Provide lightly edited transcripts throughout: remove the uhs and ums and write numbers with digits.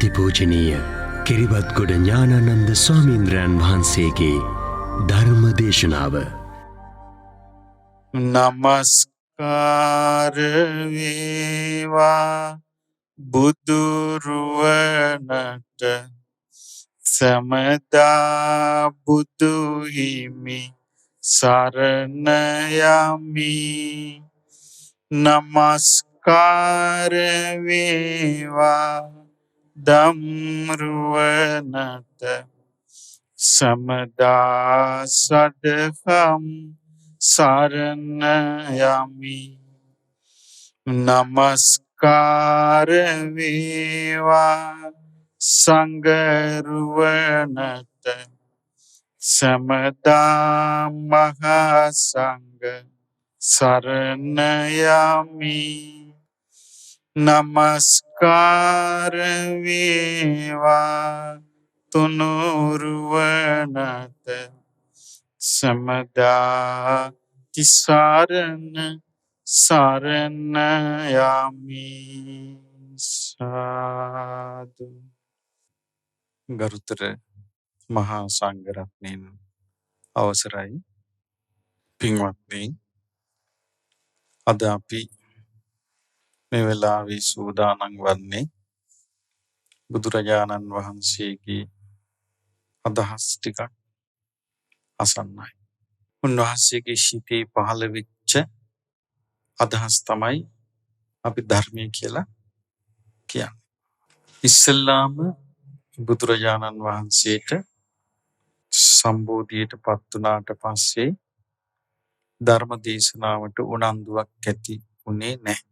අතිපූජනීය කිරිබත්ගොඩ ඥානානන්ද ස්වාමීන්ද්‍රයන් වහන්සේගේ ධර්ම දේශනාව. නමස්කාර වේවා බුදුරුවනට සමදා බුදු හිමි සරණ යමි. නමස්කාර වේවා ධම්රුවනට සමදා සදහම් සරණ යමි. නමස්කාර වේවා සංඝරුවනට සමදා මහා සංඝ සරණ යමි. නමස්කාර වේවා තුනුරුවනට සමදා තිසරණ සරණ යමි. සාදු. ගරුතර මහා සංඝරත්නයන් අවසරයි. පින්වත්නි, අද අපි මේ වෙලාවේ සූදානම් වන්නේ බුදුරජාණන් වහන්සේගේ අදහස් ටිකක් අසන්නයි. උන්වහන්සේගේ ශීතේ පහළ වෙච්ච අදහස් තමයි අපි ධර්මය කියලා කියන්නේ. ඉස්සෙල්ලාම බුදුරජාණන් වහන්සේට සම්බෝධියට පත් වුණාට පස්සේ ධර්ම දේශනාවට උනන්දුවක් ඇති වුණේ නැහැ.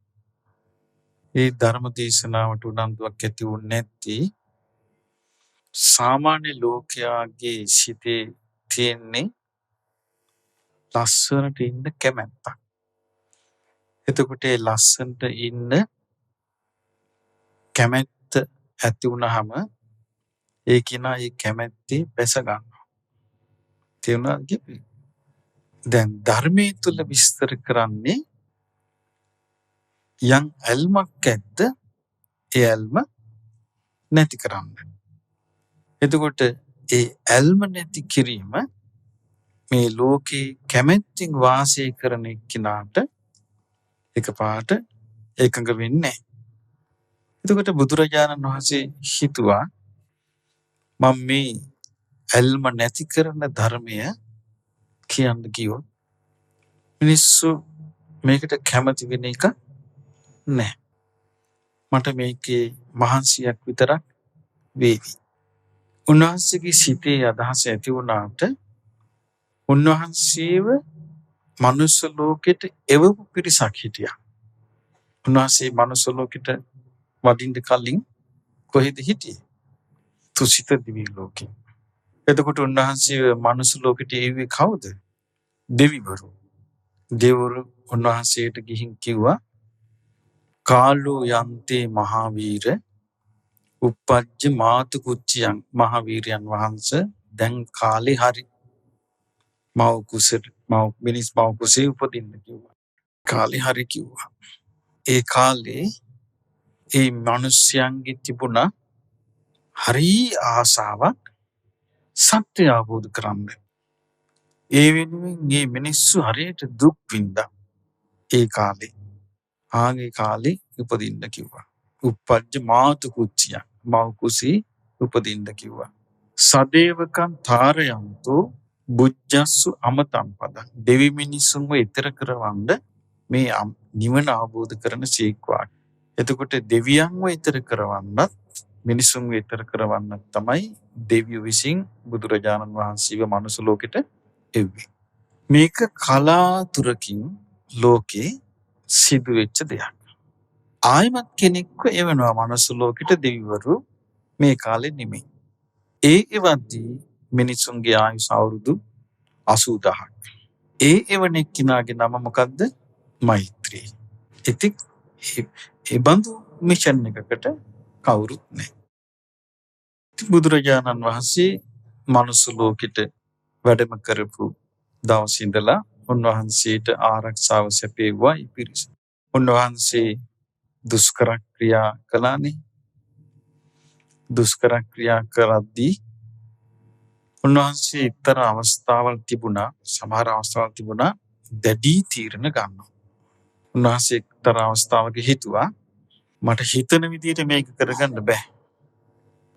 ඒ ධර්ම දේශනාවට උනන්දුවක් ඇති වුණේ නැති සාමාන්‍ය ලෝකයාගේ සිතේ තියෙන්නේ ලස්සනට ඉන්න කැමැත්තක්. එතකොට ඒ ලස්සනට ඉන්න කැමැත්ත ඇති වුණාම ඒ කෙනා ඒ කැමැත්තේ බැස ගන්නවා. තේරුණාද? දැන් ධර්මයේ තුල විස්තර කරන්නේ යම් ඇල්මක් ඇද්ද ඒ ඇල්ම නැති කරන්න. එතකොට ඒ ඇල්ම නැති කිරීම මේ ලෝකේ කැමැත්තෙන් වාසය කරන කෙනාට එකපාරට එකඟ වෙන්නේ නැහැ. එතකොට බුදුරජාණන් වහන්සේ හිතුවා මම මේ ඇල්ම නැති කරන ධර්මය කියන්න කිව්වොත් මිනිස්සු මේකට කැමති වෙන එක නැහැ. මට මේකේ මහන්සියක් විතරක් වේවි. උන්වහන්සේගේ සිතේ අදහස ඇති වුණාට උන්වහන්සේව මනුස්ස ලෝකෙට එවපු පිරිසක් හිටියා. උන්වහන්සේ මනුස්ස ලෝකෙට වඩින්න කලින් කොහෙද හිටියේ? තුසිත දිවි ලෝකේ. එතකොට උන්වහන්සේ මනුස්ස ලෝකෙට එව්වේ කවුද? දෙවිවරු. දෙවිවරු උන්වහන්සේට ගිහින් කිව්වා කාලෝ යන්තේ මහාවීර උප්පජ්ජ මාතු කුච්චියන්. මහාවීරයන් වහන්සේ දැන් කාලේ හරි මිනිස් මව කුසේ උපදින්න කිව්වා. කාලේ හරි කිව්වා. ඒ කාලේ ඒ මිනිස්යන්ගේ තිබුණ හරි ආසාවක් සත්‍ය අවබෝධ කරගන්න. ඒ වෙනුවෙන් මේ මිනිස්සු හරියට දුක් විඳා. ඒ කාලේ ආගේ කාලේ උපදින්න කිව්වා. උප්පජ්ජ මාතු කුච්චියන්. මව කුසේ උපදින්න කිව්වා. සදේවකං තාරයන්තෝ බුද්ධස්සු අමතං පදං. දෙවි මිනිසුන්ව ඊතර කරවන්න මේ නිවන අවබෝධ කරන සීක්වා. එතකොට දෙවියන්ව ඊතර කරවන්නත් මිනිසුන්ව ඊතර කරවන්නත් තමයි දෙවියෝ විසින් බුදුරජාණන් වහන්සේව මනුස්ස ලෝකෙට එව්වේ. මේක කලාතුරකින් ලෝකේ සිදු වෙච්ච දෙයක්. ආයමත් කෙනෙක්ව එවනවා මනුස්ස ලෝකෙට දෙවිවරු මේ කාලේ නෙමෙයි. ඒ එවද්දී මිනිසුන්ගේ ආයුෂ අවුරුදු 80000ක්. ඒ එවන එක්කිනාගේ නම මොකද්ද? මෛත්‍රී. ඉතින් ඒ බඳු මිෂන් එකකට කවුරුත් නැහැ. බුදුරජාණන් වහන්සේ මනුස්ස ලෝකෙට වැඩම කරපු දවස් ඉඳලා උන්වහන්සේට ආරක්ෂාව සැපේවුවා පිරිස. උන්වහන්සේ දුෂ්කර ක්‍රියා කළානේ. දුෂ්කර ක්‍රියා කරද්දී උන්වහන්සේ එක්තරා අවස්ථාවල් තිබුණා. සමහර අවස්ථාවල් තිබුණා දැඩි තීරණ ගන්නවා. උන්වහන්සේ එක්තරා අවස්ථාවක හිතුවා මට හිතන විදිහට මේක කරගන්න බෑ.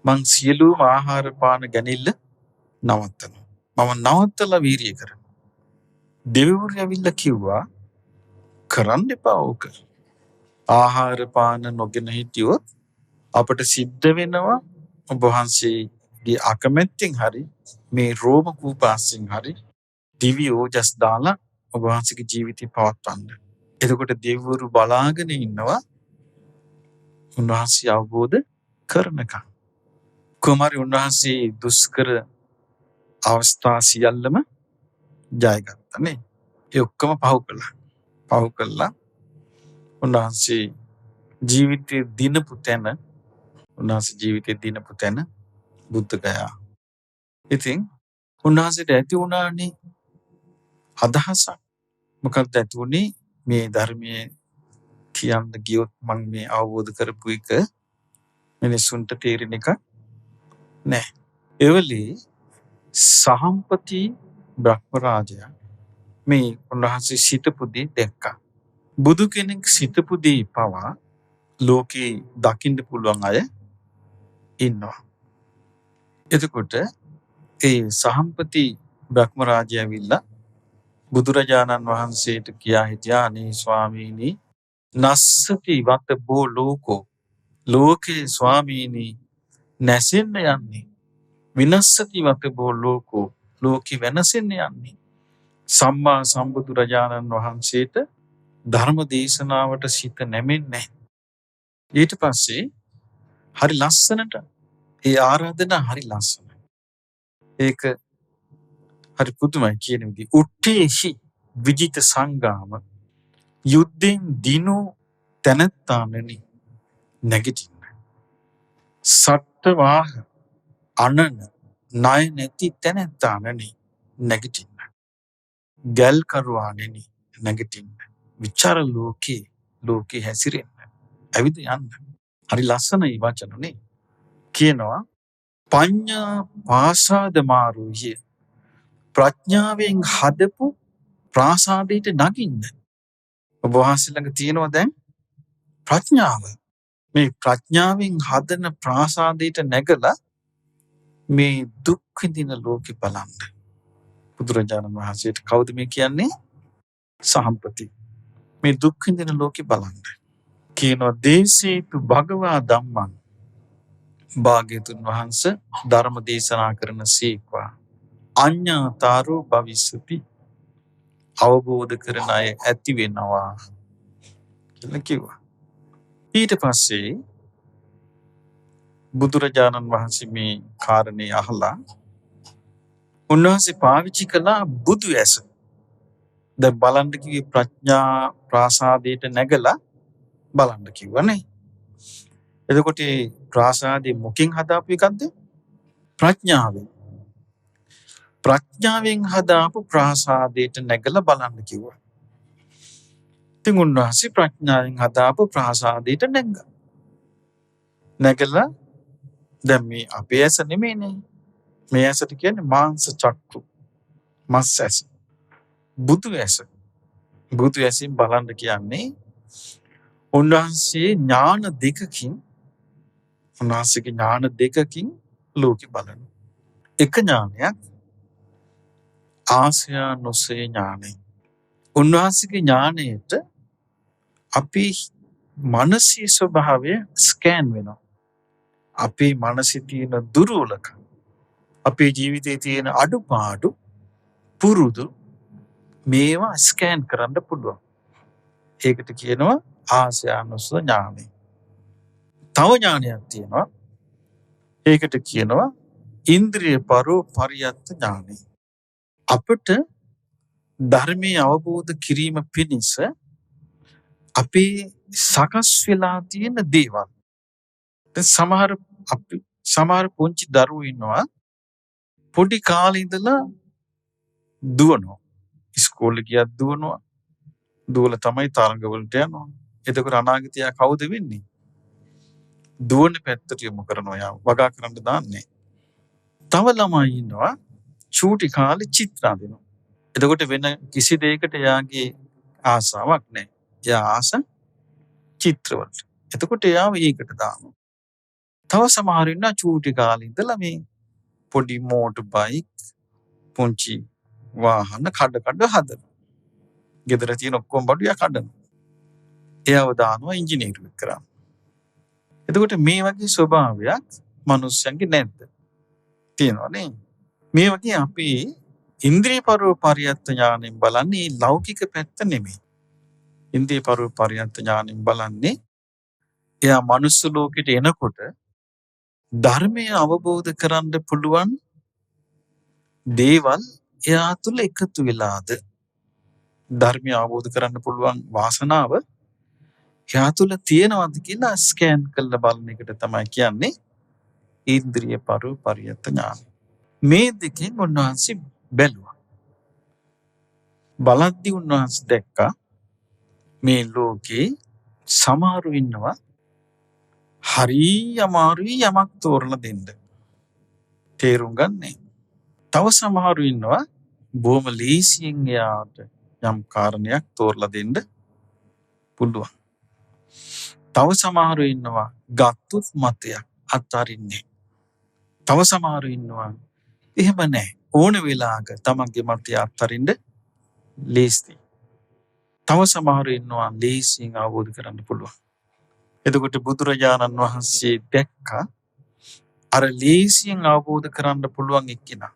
මං සියලුම ආහාර පාන ගැනීම නවත්තනවා. මම නවත්තලා වීරිය කරනවා. දෙවිවරු ඇවිල්ලා කිව්වා කරන්න එපා ඕක. ආහාර පාන නොගෙන හිටියොත් අපට සිද්ධ වෙනවා ඔබ වහන්සේගේ අකමැත්තෙන් හරි මේ රෝම කූපාසෙන් හරි දිව්‍ය ඕජස් දාලා ඔබ වහන්සේගේ ජීවිතය පවත්වන්න. එතකොට දෙවිවරු බලාගෙන ඉන්නවා උන්වහන්සේ අවබෝධ කරනකම්. කුමාරි උන්වහන්සේ දුෂ්කර අවස්ථා සියල්ලම ජයගත්තා නේ. ඒ ඔක්කොම පහු කළා. උන්වහන්සේ ජීවිතේ දිනපු තැන බුද්ධ ගයා. ඉතින් උන්වහන්සේට ඇති වුණානේ අදහසක්. මොකක්ද ඇති වුණේ? මේ ධර්මයේ කියන්න ගියොත් මම මේ අවබෝධ කරපු එක මිනිසුන්ට තේරෙන එක නෑ. එවලේ සහම්පති බ්‍රහ්ම රාජයා මේ උන්වහන්සේ සිතපු දේ දැක්කා. බුදු කෙනෙක් සිතපු දේ පවා ලෝකේ දකින්න පුළුවන් අය ඉන්නවා. එතකොට ඒ සහම්පති බ්‍රහ්ම රාජයා ඇවිල්ලා බුදුරජාණන් වහන්සේට කියා හිටියා අනේ ස්වාමීනි නස්සති වත බෝ ලෝකෝ ලෝකේ ස්වාමීනි නැසෙන්න යන්නේ විනස්සති වත බෝ ලෝකෝ ලෝකෙ වෙනසෙන්න යන්නේ සම්මා සම්බුදුරජාණන් වහන්සේට ධර්ම දේශනාවට සිත නැමෙන්නේ. ඊට පස්සේ හරි ලස්සනට ඒ ආරාධනා හරි ලස්සනයි. ඒක හරි පුදුමයි කියන විදිහ. උත්තේහි විජිත සංගාම යුද්ධෙන් දිනු තැනැත්තානනි නැගිටින්න. සත්වාහ අනන ණය නැති තැනැත්තානනි නැගිටින්න. ගල් කරුවානනි නැගිටින්න. විචාර ලෝකේ හැසිරෙන්න. ඇවිද යන්න. හරි ලස්සනයි වචනනේ. කියනවා පඤ්ඤා පාසාද මාරුහ්‍ය ප්‍රඥාවෙන් හදපු ප්‍රාසාදයට නගින්න. ඔබ වහන්සේ ළඟ තියෙනවා දැන් ප්‍රඥාව. මේ ප්‍රඥාවෙන් හදන ප්‍රාසාදයට නැගලා මේ දුක් විඳින ලෝකෙ බලන්න. බුදුරජාණන් වහන්සේට කවුද මේ කියන්නේ? සහම්පති. මේ දුක් විඳින ලෝකෙ බලන්න. කියනවා දේශේතු භගවා ධම්මං භාග්‍යතුන් වහන්සේ ධර්ම දේශනා කරන සීක්වා අඤ්ඤාතාරෝ භවිස්සති අවබෝධ කරන අය ඇති වෙනවා කියලා කිව්වා. ඊට පස්සේ බුදුරජාණන් වහන්සේ මේ කාරණේ අහලා උන්වහන්සේ පාවිච්චි කළා බුදු ඇස. දැන් බලන්න කිව්වේ ප්‍රඥා ප්‍රාසාදයට නැගලා බලන්න කිව්වනේ. එතකොට මේ ප්‍රාසාදේ මොකෙන් හදාපු එකක්ද? ප්‍රඥාවෙන්. ප්‍රඥාවෙන් හදාපු ප්‍රාසාදයට නැගලා බලන්න කිව්වා. ඉතින් උන්වහන්සේ ප්‍රඥාවෙන් හදාපු ප්‍රාසාදයට නැග්ගා. නැගලා දැන් මේ අපේ ඇස නෙමෙයිනේ. මේ ඇසට කියන්නේ මාංශ චක්කු. මස් ඇස. බුදු ඇස. බුදු ඇසින් බලන්න කියන්නේ උන්වහන්සේ ඥාන දෙකකින් ලෝකෙ බලන. එක ඥානයක් ආසයානුසේ ඥානය. උන්වහන්සේගේ ඥානයට අපේ මනසේ ස්වභාවය ස්කෑන් වෙනවා. අපේ මනසේ තියෙන දුර්වලකම්, අපේ ජීවිතයේ තියෙන අඩුපාඩු පුරුදු මේවා ස්කෑන් කරන්න පුළුවන්. ඒකට කියනවා ආසයානුස ඥානය. තව ඥානයක් තියෙනවා. ඒකට කියනවා ඉන්ද්‍රිය පරෝ පරියත්ත ඥානය. අපට ධර්මයේ අවබෝධ කිරීම පිණිස අපේ සකස් වෙලා තියෙන දේවල්. දැන් සමහර පුංචි දරුවෝ ඉන්නවා පොඩි කාලේ ඉඳලා දුවනවා. ඉස්කෝලේ ගියත් දුවනවා. දුවලා තමයි තරඟ වලට යනවා. එතකොට අනාගතය කවුද වෙන්නේ? දුවන පැත්තට යොමු කරනවා යා වගා කරන්න දාන්නේ. තව ළමයි ඉන්නවා චූටි කාලේ චිත්‍ර අඳිනවා. එතකොට වෙන කිසි දෙයකට එයාගේ ආසාවක් නැහැ. එයා ආස චිත්‍රවලට. එතකොට එයාව ඒකට දානවා. තව සමහර ඉන්නවා චූටි කාලේ ඉඳලා මේ පොඩි මෝටර් බයික් පුංචි වාහන කඩ හදනවා. ගෙදර තියෙන ඔක්කොම බඩු යා කඩනවා. එයාව දානවා ඉංජිනේරුවෙක් කරන්න. එතකොට මේ වගේ ස්වභාවයක් මිනිස්සුන්ගේ නැද්ද? තියෙනවනේ. මේ වගේ අපි ඉන්ද්‍රිය පරියත්ත ඥාණයෙන් බලන්නේ ලෞකික පැත්ත නෙමෙයි. ඉන්ද්‍රිය පරියත්ත ඥාණයෙන් බලන්නේ එයා මනුස්ස ලෝකෙට එනකොට ධර්මය අවබෝධ කරන්න පුළුවන් දේවල් එයා තුළ එකතු වෙලාද? ධර්මය අවබෝධ කරන්න පුළුවන් වාසනාව එයා තුළ තියෙනවද කියලා ස්කෑන් කරලා බලන එකට තමයි කියන්නේ ඉන්ද්‍රිය පරියත්ත ඥානය. මේ දෙකෙන් උන්වහන්සේ බැලුවා. බලද්දී උන්වහන්සේ දැක්කා මේ ලෝකේ සමහරු ඉන්නවා හරි අමාරුයි යමක් තෝරලා දෙන්න. තේරුම් ගන්නේ. තව සමහරු ඉන්නවා බොහොම ලේසියෙන් එයාට යම් කාරණයක් තෝරලා දෙන්න පුළුවන්. තව සමහරු ඉන්නවා ගත්තොත් මතයක් අත්හරින්නේ. තව සමහරු ඉන්නවා එහෙම නැහැ. ඕන වෙලාවක තමන්ගේ මතය අත්හරින්න ලේසියි. තව සමහරු ඉන්නවා ලේසියෙන් අවබෝධ කරන්න පුළුවන්. එතකොට බුදුරජාණන් වහන්සේ දැක්කා අර ලේසියෙන් අවබෝධ කරන්න පුළුවන් එක්කිනා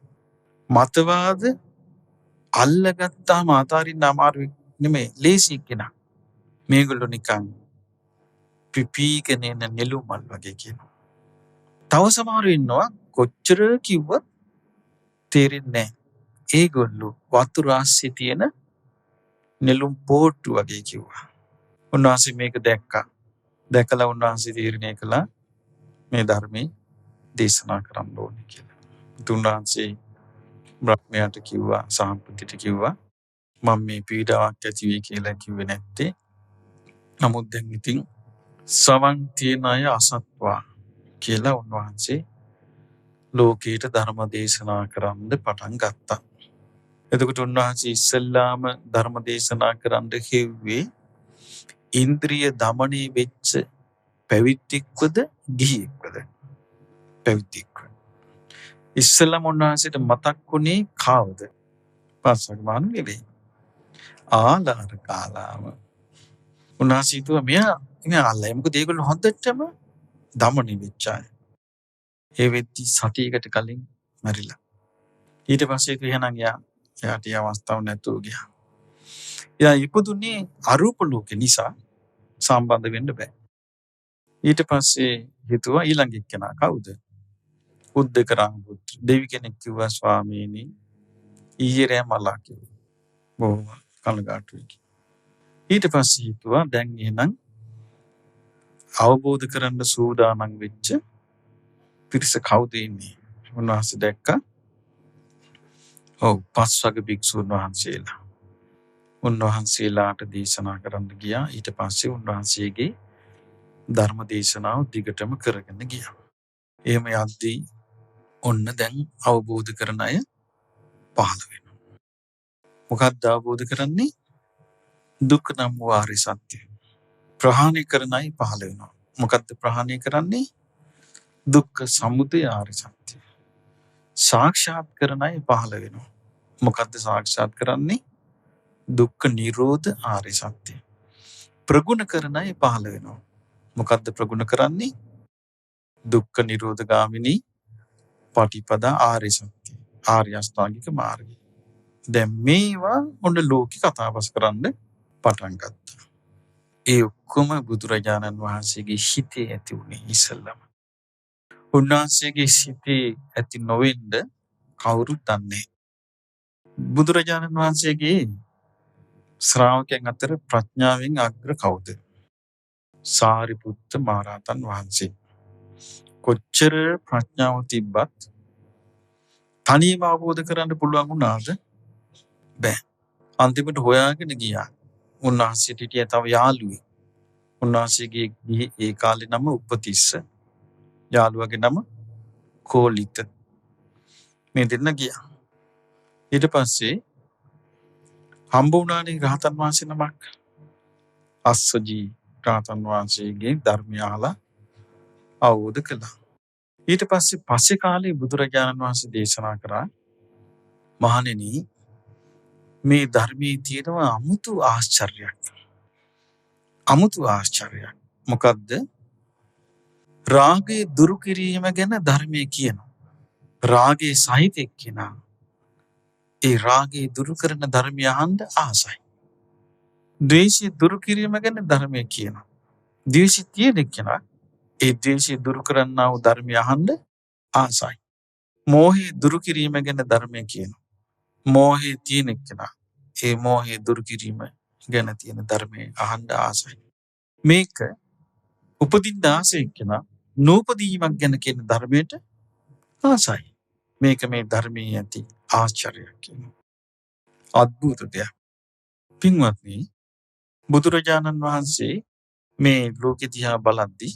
මතවාද අල්ලගත්තාම අතාරින්න අමාරු නෙමෙයි ලේසි එක්කිනා. මේගොල්ලෝ නිකන් පිපීගෙන එන නෙළුම් මල් වගේ කියනවා. තව සමහරු ඉන්නවා කොච්චර කිව්වත් තේරෙන්නේ නැහැ. ඒගොල්ලෝ වතුර ආස්සේ තියෙන නෙළුම් පොට්ටු වගේ කිව්වා. උන්වහන්සේ මේක දැක්කා. දැකලා උන්වහන්සේ තීරණය කළා මේ ධර්මයේ දේශනා කරන්න ඕනේ කියලා. උන්වහන්සේ බ්‍රහ්මයාට කිව්වා සාම්ප්‍රතිට කිව්වා මම මේ පීඩාවක් ඇති වෙයි කියලා කිව්වේ නැත්තේ. නමුත් දැන් ඉතින් සවන් තියන අය අසත්වා කියලා උන්වහන්සේ ලෝකයට ධර්ම දේශනා කරන්න පටන් ගත්තා. එතකොට උන්වහන්සේ ඉස්සෙල්ලාම ධර්ම දේශනා කරන්න කිව්වේ ඉන්ද්‍රිය দমনය වෙච්ච පැවිද්දෙක්වද ගිහියෙක්වද? පැවිද්දෙක්ව. ඉස්සෙල්ලාම උන්වහන්සේට මතක් වුණේ කාවද? පාසක මානු නෙවෙයි. ආලාර කාලාම. උන්වහන්සේ හිතුවා මෙයා ආල්ලා. මොකද ඒගොල්ලෝ හොඳටම দমনය වෙච්ච අය. ඒ වෙද්දි සතියකට කලින් මැරිලා. ඊට පස්සේ එහෙනම් එයාට අවස්ථාවක් නැතුව ගියා. එයා ඉපදුනේ අරූප ලෝකේ නිසා සම්බන්ධ වෙන්න බෑ. ඊට පස්සේ හිතුවා ඊළඟ එක්කෙනා කවුද? උද්දකරාම පුත්‍ර. දෙවි කෙනෙක් කිව්වා ස්වාමීනි ඊයේ රෑ මලා කිව්වා. බොහොම කනගාටුයි. ඊට පස්සේ හිතුවා දැන් එහෙනම් අවබෝධ කරන්න සූදානම් වෙච්ච පිරිස කවුද ඉන්නේ? උන්වහන්සේ දැක්කා. ඔව් පස්වග භික්ෂුන් වහන්සේලා. උන්වහන්සේලාට දේශනා කරන්න ගියා. ඊට පස්සේ උන්වහන්සේගේ ධර්ම දේශනාව දිගටම කරගෙන ගියා. එහෙම යද්දී ඔන්න දැන් අවබෝධ කරන අය පහළ වෙනවා. මොකක්ද අවබෝධ කරන්නේ? දුක්ඛ නම් වූ ආර්ය සත්‍ය. ප්‍රහාණය කරන අය පහළ වෙනවා. මොකක්ද ප්‍රහාණය කරන්නේ? දුක්ඛ සමුදය ආර්ය සත්‍ය. සාක්ෂාත් කරන අය පහළ වෙනවා. මොකක්ද සාක්ෂාත් කරන්නේ? දුක්ඛ නිරෝධ ආර්ය සත්‍ය. ප්‍රගුණ කරන අය පහළ වෙනවා. මොකක්ද ප්‍රගුණ කරන්නේ? දුක්ඛ නිරෝධ ගාමිනී පටිපදා ආර්ය සත්‍ය. ආර්ය අෂ්ටාංගික මාර්ගය. දැන් මේවා මොන ලෝකේ කතාබස් කරන්න පටන් ගත්තා. ඒ ඔක්කොම බුදුරජාණන් වහන්සේගේ හිතේ ඇති වුණේ ඉස්සෙල්ලම. උන්වහන්සේගේ හිතේ ඇති නොවෙන්න කවුරුත් දන්නේ. බුදුරජාණන් වහන්සේගේ ශ්‍රාවකයන් අතර ප්‍රඥාවෙන් අග්‍ර කවුද? සාරිපුත්ත මහරහතන් වහන්සේ. කොච්චර ප්‍රඥාව තිබ්බත් තනියම අවබෝධ කරන්න පුළුවන් වුණාද? බෑ. අන්තිමට හොයාගෙන ගියා. උන්වහන්සේට හිටිය තව යාළුවෙක්. උන්වහන්සේගේ ඒ කාලේ නම උපතිස්ස. යාළුවගේ නම කෝලිත. මේ දෙන්න ගියා. ඊට පස්සේ හම්බ වුණානේ රහතන් වහන්සේ නමක්. අස්සජී රහතන් වහන්සේගේ ධර්මය අහලා අවබෝධ කළා. ඊට පස්සේ කාලේ බුදුරජාණන් වහන්සේ දේශනා කරා මහණෙනි මේ ධර්මයේ තියෙනවා අමුතු ආශ්චර්යයක්. අමුතු ආශ්චර්යයක්. මොකද්ද? රාගය දුරු කිරීම ගැන ධර්මයේ කියනවා. රාගයේ සහිත එක්කෙනා ඒ රාගය දුරු කරන ධර්මය අහන්න ආසයි. ද්වේෂය දුරු කිරීම ගැන ධර්මයේ කියනවා. ද්වේෂය තියෙන එක්කෙනා ඒ ද්වේෂය දුරු කරන්නා වූ ධර්මය අහන්න ආසයි. මෝහය දුරු කිරීම ගැන ධර්මයේ කියනවා. මෝහය තියෙන එක්කෙනා ඒ මෝහය දුරු කිරීම ගැන තියෙන ධර්මයේ අහන්න ආසයි. මේක උපදින්න ආසයි එක්කෙනා නූපදීමක් ගැන කියන ධර්මයට ආසයි. මේක මේ ධර්මයේ ඇති ආශ්චර්යයක් කියනවා. අద్భుත දෙයක්. පින්වත්නි, බුදුරජාණන් වහන්සේ මේ ලෝකෙ දිහා බලද්දී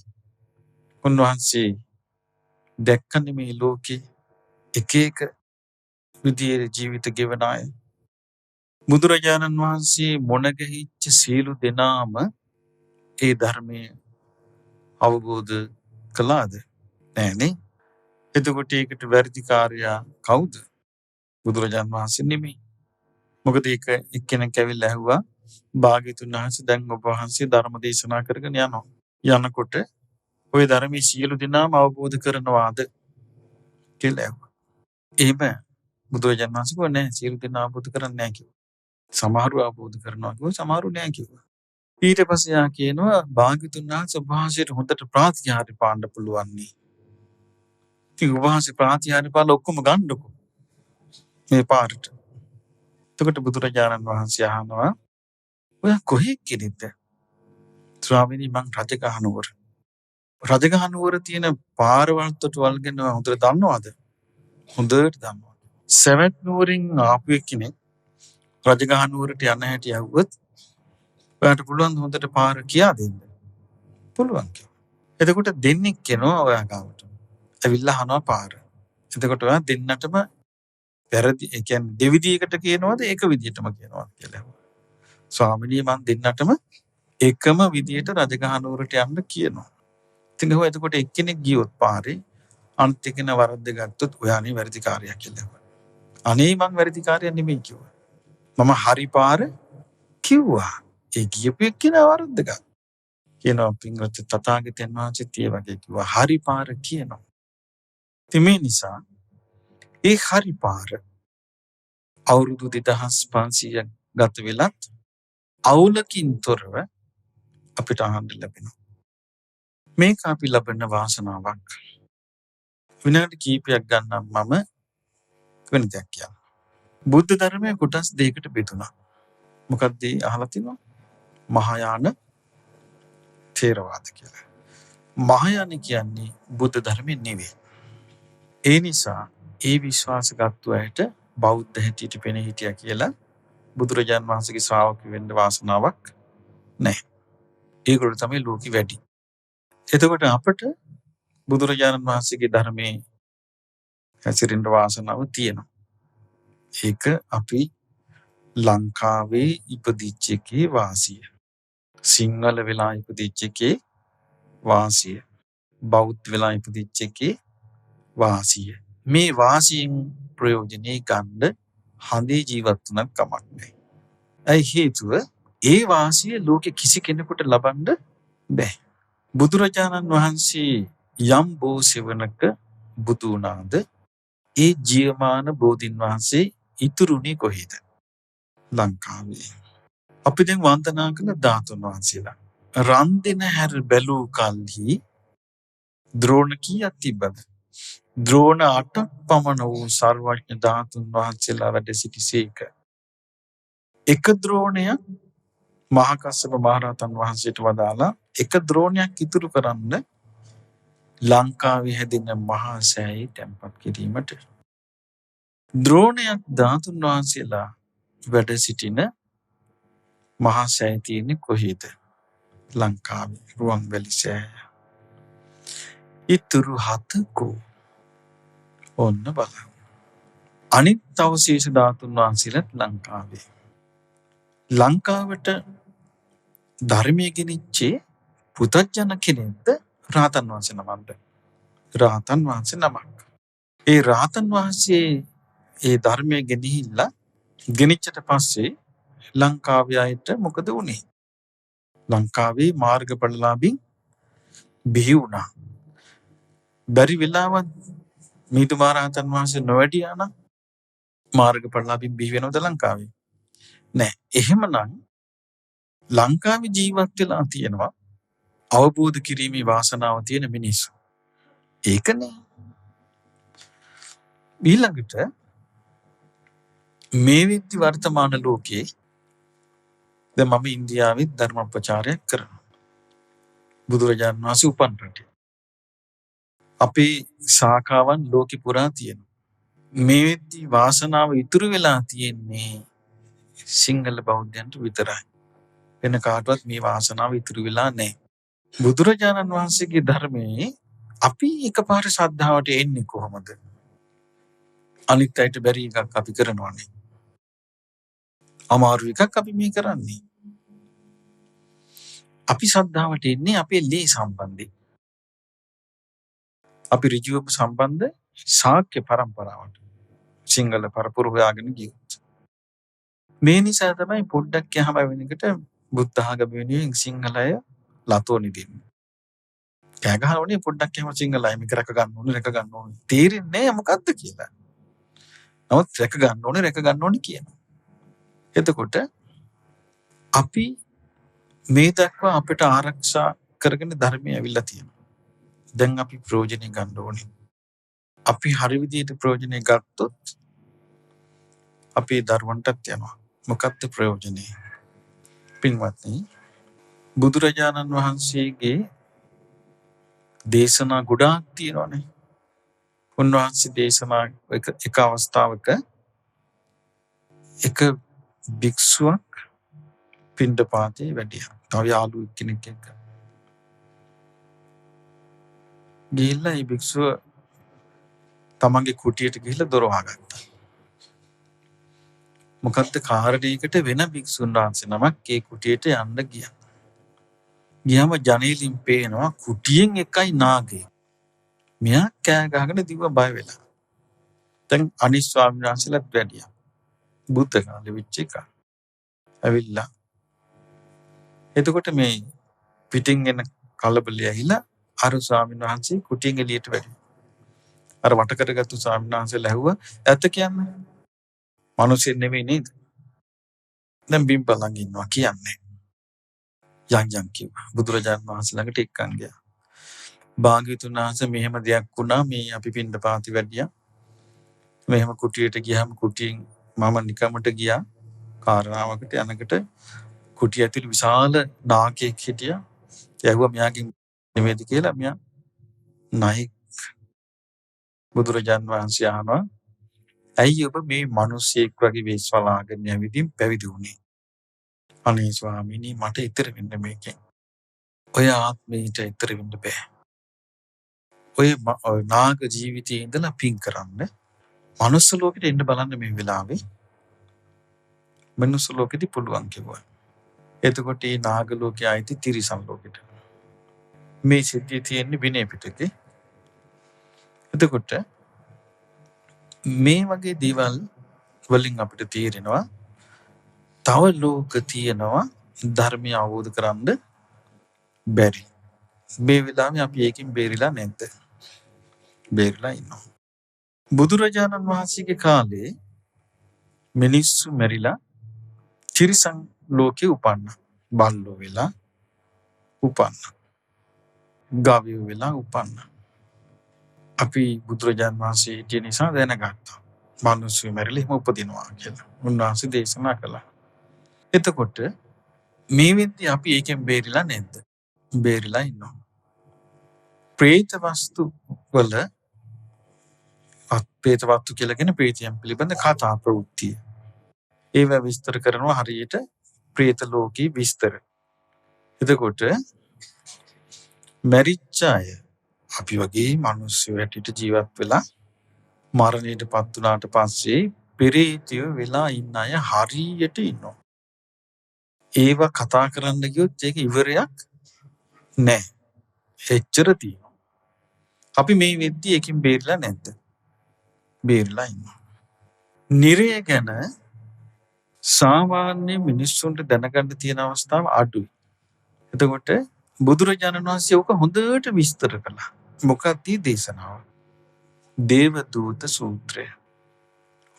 උන්වහන්සේ දැක්කනේ මේ ලෝකේ එක එක විදිහේ ජීවිත ගෙවන අය. බුදුරජාණන් වහන්සේ මොන ගැහිච්ච සියලු දෙනාම ඒ ධර්මයේ අවබෝධ කළාද? නෑනේ. එතකොට ඒකට වැරදිකාරයා කවුද? බුදුරජාණන් වහන්සේ නෙමෙයි. මොකද ඒක එක්කෙනෙක් ඇවිල්ලා ඇහුවා භාග්‍යතුන් වහන්සේ දැන් ඔබ වහන්සේ ධර්ම දේශනා කරගෙන යනවා. යනකොට ওই ධර්මයේ සියලු දෙනාම අවබෝධ කරනවාද කියලා ඇහුවා. එහෙම බුදුරජාණන් වහන්සේ කිව්වා නෑ සියලු දෙනා අවබෝධ කරන්නේ නෑ කිව්වා. සමහරව අවබෝධ කරනවා කිව්වා සමහරු නෑ කිව්වා. ඊට පස්සේ යා කියනවා භාග්‍යතුන් වහන්සේ ඔබ වහන්සේට හොඳට ප්‍රාතිහාර්ය පාන්න පුළුවන් නේ. ඉතින් ඔබ වහන්සේ ප්‍රාතිහාර්ය පාලා ඔක්කොම ගන්නකො මේ පාරට. එතකොට බුදුරජාණන් වහන්සේ අහනවා ඔයා කොහේ කෙනෙක්ද? ස්වාමීනි මං රජගහනුවර. රජගහනුවර තියෙන පාරවල් තොටවල් ගැන හොඳට දන්නවද? හොඳට දන්නවා. සවැත් නුවරින් ආපු කෙනෙක් රජගහනුවරට යන හැටි ඇහුවොත් ඔයාට පුළුවන් හොඳට පාර කියා දෙන්න. පුළුවන් කියලා. එතකොට දෙන්නෙක් කෙනවා ඔයා ගාවට. ඇවිල්ලා අහනවා පාර. එතකොට ඔයා දෙන්නටම වැරදි ඒ කියන්නේ දෙවිදියකට කියනවද එක විදියටම කියනවද කියලා. ස්වාමිනිය මං දෙන්නටම එකම විදියට රජගහනුවරට යන්න කියනවා. ඉතින් ඔය එතකොට එක්කෙනෙක් ගියොත් පාරේ අනිත් කෙනා වරද්ද ගත්තොත් ඔයානේ වැරදිකාරයා කියලා. අනේ මං වැරදිකාරයා නෙමෙයි කිව්වා. මම හරි පාර කිව්වා. ඒ කියපු එක්කෙනා වරද්ද ගත්තා. කියනවා පින්වත් තථාගතයන් වහන්සේත් ඒ වගේ කිව්වා හරි පාර කියනවා. මේ නිසා ඒ හරි පාර අවුරුදු 2500 ගත වෙලත් අවුලකින් තොරව අපිට අහන්න ලැබෙනවා. මේක අපි ලබන වාසනාවක්. විනාඩි කිහිපයක් ගන්නම් මම වෙන දෙයක් කියන්න. බුද්ධ ධර්මයේ කොටස් දෙකකට බෙදුණා. මොකක්ද අහලා තියෙනවා? මහායාන ථේරවාද කියලා. මහායාන කියන්නේ බුද්ධ ධර්මයේ නෙවෙයි. ඒ නිසා ඒ විශ්වාසගත්තු අයට බෞද්ධ හැටියට පෙනී හිටියා කියලා බුදුරජාන් වහන්සේගේ ශ්‍රාවකයෝ වෙන්න වාසනාවක් නැහැ. ඒගොල්ලෝ තමයි ලෝකෙ වැඩි. එතකොට අපට බුදුරජාණන් වහන්සේගේ ධර්මයේ හැසිරෙන්න වාසනාව තියෙනවා. ඒක අපි ලංකාවේ ඉපදිච්ච එකේ වාසිය. සිංහල වෙලා ඉපදිච්ච එකේ වාසිය. බෞද්ධ වෙලා ඉපදිච්ච එකේ වාසිය. මේ වාසියෙන් ප්‍රයෝජනෙ ගන්න හඳේ ජීවත් වුණත් කමක් නැහැ. ඒ හේතුව ඒ වාසිය ලෝකෙ කිසි කෙනෙකුට ලබන්න බෑ. බුදුරජාණන් වහන්සේ යම් බෝසෙවණක බුදු වුණාද ඒ ජීවමාන බෝධින් වහන්සේ ඉතුරුනේ කොහෙද? ලංකාවේ. අපි දැන් වන්දනා කළ ධාතුන් වහන්සේලා. රන් දෙන හැර බැලූ කල්හි ද්‍රෝණ කීයක් තිබ්බද? ද්‍රෝණ 8ක් පමණ වූ සර්වඥ ධාතුන් වහන්සේලා වැඩ සිටිසේක. එක ද්‍රෝණයක් මහා කස්සප මහ රහතන් වහන්සේට වදාලා එක ද්‍රෝණයක් ඉතුරු කරන්න ලංකාවේ හැදෙන මහා සෑය තැන්පත් කිරීමට. ද්‍රෝණයක් ධාතුන් වහන්සේලා වැඩ සිටින මහා සෑය තියෙන්නේ කොහේද? ලංකාවේ රුවන්වැලි සෑය. ඉතුරු 7 කෝ? ඔන්න බලන්න. අනිත් අවශේෂ ධාතුන් වහන්සේලාත් ලංකාවේ. ලංකාවට ධර්මයේ ගෙනිච්චේ පුතඥ කෙනෙක්ද රාතන් වහන්සේ නමක්ද? රාතන් වහන්සේ නමක්. ඒ රාතන් වහන්සේ ඒ ධර්මයේ ගෙනිච්චට පස්සේ ලංකාවේ අයට මොකද වුනේ? ලංකාවේ මාර්ගඵලලාභී බිහි වුණා. බැරි වෙලාවත් මිහිඳු මහරහතන් වහන්සේ නොවැඩියා නම් මාර්ගඵලලාභී බිහි වෙනවද ලංකාවේ? නෑ. එහෙමනම් ලංකාවේ ජීවත් වෙලා තියෙනවා අවබෝධ කිරීමේ වාසනාව තියෙන මිනිස්සු. ඒකනේ. ඊළඟට මේ විද්‍ය වර්තමාන ලෝකයේ දැන් මම ඉන්දියාවේ ධර්ම ප්‍රචාරයක් කරනවා. බුදුරජාණන් වහන්සේ උපන් රටේ. අපේ ශාඛාවන් ලෝකෙ පුරා තියෙනවා. මේ විද්‍ය වාසනාව ඉතුරු වෙලා තියෙන්නේ සිංහල බෞද්ධයන්ට විතරයි. වෙන කාටවත් මේ වාසනාව ඉතුරු වෙලා නැහැ. බුදුරජාණන් වහන්සේගේ ධර්මයේ අපි එකපාර ශ්‍රද්ධාවට එන්නේ කොහොමද? අනිත් අයට බැරි එකක් අපි කරනවානේ. අමාරු එකක් අපි මේ කරන්නේ. අපි ශ්‍රද්ධාවට එන්නේ අපේ ලේ සම්බන්ධයෙන්. අපි ඍජුවම සම්බන්ධ ශාක්‍ය පරම්පරාවට. සිංහල පරපුර හොයාගෙන ගියොත්. මේ නිසා තමයි පොඩ්ඩක් යහම වෙනකොට බුද්ධ ආගම වෙනුවෙන් සිංහලය ලතෝනි දෙන්නේ. කෑ ගහනෝනේ පොඩ්ඩක් යහම සිංහලයි මේක රැක ගන්න ඕනේ. තේරෙන්නේ නැහැ මොකද්ද කියලා. නමුත් රැක ගන්න ඕනේ කියනවා. එතකොට අපි මේ දක්වා අපිට ආරක්ෂා කරගෙන ධර්මය ඇවිල්ලා තියෙනවා. දැන් අපි ප්‍රයෝජනෙ ගන්න ඕනේ. අපි හරි විදිහට ප්‍රයෝජනෙ ගත්තොත් අපේ දරුවන්ටත් යනවා. මොකක්ද ප්‍රයෝජනෙ? පින්වත්නි, බුදුරජාණන් වහන්සේගේ දේශනා ගොඩාක් තියෙනවානේ. උන්වහන්සේ දේශනා එක අවස්ථාවක එක භික්ෂුවක් පිණ්ඩපාතේ වැඩියා. තව යාළුවෙක් කෙනෙක් එක්ක. ගිහිල්ලා මේ භික්ෂුව තමන්ගේ කුටියට ගිහිල්ලා දොර වහගත්තා. මොකද්ද කාරණයකට වෙන භික්ෂුන් වහන්සේ නමක් ඒ කුටියට යන්න ගියා. ගියාම ජනේලින් පේනවා කුටියෙන් එකයි නාගේ. මෙයා කෑ ගහගෙන දිව බය වෙලා. දැන් අනිත් ස්වාමීන් වහන්සේලාත් වැඩියා. බුද්ධ කාලෙ වෙච්ච එක. ඇවිල්ලා. එතකොට මේ පිටින් එන කලබලය ඇහිලා අර ස්වාමීන් වහන්සේ කුටියෙන් එළියට වැඩි. අර වට කරගත්තු ස්වාමීන් වහන්සේලා ඇහුවා ඇත්ත කියන්නේ. මිනිස්සු නෙමෙයි නේද? දැන් බිම් බලන් ඉන්නවා කියන්නේ. යම් කිව්වා. බුදුරජාණන් වහන්සේ ළඟට එක්කන් ගියා. භාග්‍යවතුන් වහන්සේ මෙහෙම දෙයක් වුණා මේ අපි පින්ඩපාති වැඩියා. මෙහෙම කුටියට ගියාම කුටියෙන් මම නිකමට ගියා කාරණාවකට යනකොට කුටිය ඇතුළේ විශාල නාගයෙක් හිටියා. ඇහුවා මෙයාගෙන් නෙමෙයිද කියලා. මෙයා නයි. බුදුරජාණන් වහන්සේ අහනවා ඇයි ඔබ මේ මිනිස්සෙක් වගේ වෙස් වලාගෙන යවිදින් පැවිදි වුණේ? අනේ ස්වාමීනි මට ඊතර වෙන්න මේකෙන්. ඔය ආත්මයට ඊතර වෙන්න බෑ. ඔය නාග ජීවිතයේ ඉඳලා පින් කරන්න. මනුස්ස ලෝකෙට එන්න බලන්න මේ වෙලාවේ. මනුස්ස ලෝකෙදි පුළුවන් කිව්වා. එතකොට මේ නාග ලෝකයේ ආйти තිරිසන් ලෝකෙට. මේ සිද්ධිය තියෙන්නේ විනය පිටකේ. එතකොට මේ වගේ දේවල් වලින් අපිට තේරෙනවා තව ලෝක තියෙනවා ධර්මය අවබෝධ කරගන්න බැරි. මේ වෙලාවේ අපි ඒකෙන් බේරිලා නැද්ද? බේරිලා ඉන්නවා. බුදුරජාණන් වහන්සේගේ කාලේ මිනිස්සු මැරිලා තිරිසන් ලෝකේ උපන්න. බල්ලෝ වෙලා උපන්න. ගවයෝ වෙලා උපන්න. අපි බුදුරජාණන් වහන්සේ හිටිය නිසා දැනගත්තා. මිනිස්සු මැරිලා එහෙම උපදිනවා කියලා. උන්වහන්සේ දේශනා කළා. එතකොට මේ වෙද්දී අපි ඒකෙන් බේරිලා නැද්ද? බේරිලා ඉන්නවා. ප්‍රේත වස්තු වල ප්‍රේත වස්තු කියලා කියන ප්‍රේතයන් පිළිබඳ කතා ප්‍රවෘත්ති. ඒව විස්තර කරනවා හරියට ප්‍රේත ලෝකී විස්තර. එතකොට මරිච්ච අය අපි වගේ මිනිස්සු හැටියට ජීවත් වෙලා මරණයට පත් වුණාට පස්සේ පෙරේතයෝ වෙලා ඉන්න අය හරියට ඉන්නවා. ඒව කතා කරන්න ගියොත් ඒක ඉවරයක් නෑ. එච්චර තියෙනවා. අපි මේ වෙද්දී එකකින් බේරිලා නැද්ද? බේරිලා ඉන්නවා. නිරය ගැන සාමාන්‍ය මිනිස්සුන්ට දැනගන්න තියෙන අවස්ථාව අඩුයි. එතකොට බුදුරජාණන් වහන්සේ ඔක හොඳට විස්තර කළා. මොකක්ද මේ දේශනාව? දේවදූත සූත්‍රය.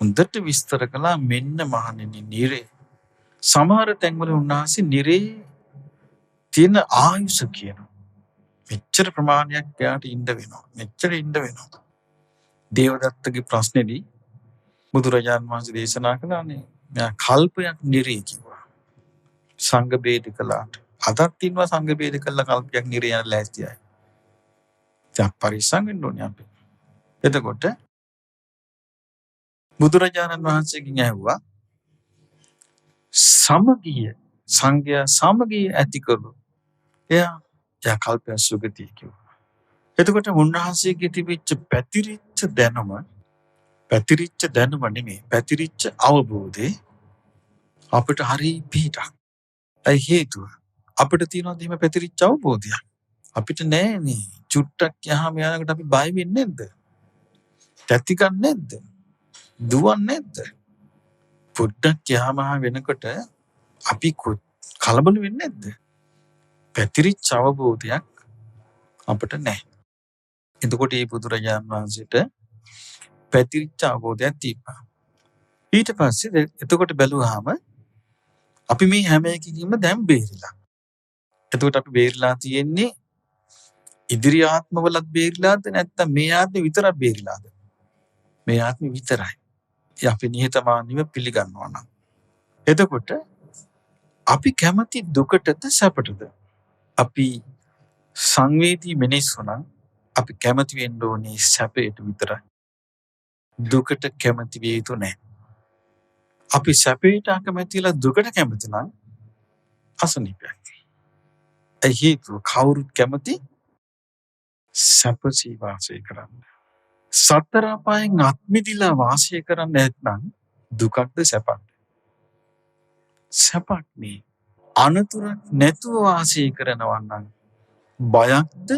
හොඳට විස්තර කළා මෙන්න මහණෙනි නිරේ. සමහර තැන්වල උන්වහන්සේ නිරේ තියෙන ආයුෂ කියනවා. මෙච්චර ප්‍රමාණයක් එයාට ඉන්න වෙනවා. මෙච්චර ඉන්න වෙනවා. දේවදත්තගේ ප්‍රශ්නේදී බුදුරජාණන් වහන්සේ දේශනා කළානේ මෙයා කල්පයක් නිරේ කිව්වා. සංඝ බේද කළාට. අදත් ඉන්නවා සංඝ බේද කළා කල්පයක් නිරේ යන ලෑස්තියයි. දැන් පරිස්සම් වෙන්න ඕනේ අපි. එතකොට බුදුරජාණන් වහන්සේගෙන් ඇහුවා සමගිය සංඝයා සමගිය ඇති කළු. එයා කල්පයක් සුගතිය කිව්වා. එතකොට උන්වහන්සේගේ තිබිච්ච පැතිරිච්ච දැනුම නෙමෙයි පැතිරිච්ච අවබෝධේ අපිට හරි පිටක්. ඒ හේතුව අපිට තියෙනවා එහෙම පැතිරිච්ච අවබෝධයක්. අපිට නෑනේ. චුට්ටක් යහම යනකොට අපි බය වෙන්නේ නැද්ද? තැති ගන්න නැද්ද? දුවන්නේ නැද්ද? පොඩ්ඩක් යහම වෙනකොට අපි කලබල වෙන්නේ නැද්ද? පැතිරිච්ච අවබෝධයක් අපිට නැහැ. එතකොට මේ බුදුරජාණන් වහන්සේට පැතිරිච්ච අවබෝධයක් තිබ්බා. ඊට පස්සේ එතකොට බැලුවාම අපි මේ හැම එකකින්ම දැන් බේරිලා. එතකොට අපි බේරිලා තියෙන්නේ ඉදිරි ආත්මවලත් බේරිලාද නැත්නම් මේ ආත්මෙ විතරක් බේරිලාද? මේ ආත්මෙ විතරයි. ඒ අපි නිහතමානීව පිළිගන්නවා නම්. එතකොට අපි කැමති දුකටද සැපටද? අපි සංවේදී මිනිස්සු නම් අපි කැමති වෙන්න ඕනේ සැපයට විතරයි. දුකට කැමති විය යුතු නැහැ. අපි සැපයට අකමැතිලා දුකට කැමති නම් අසනීපයක්. ඒ හේතුව කවුරුත් කැමති සැපසී වාසය කරන්න. සතර අපායන් අත්මිදිලා වාසය කරන්න නැත්නම් දුකක්ද සැපක්ද? සැපක් නේ. අනතුරක් නැතුව වාසය කරනවා නම් බයක්ද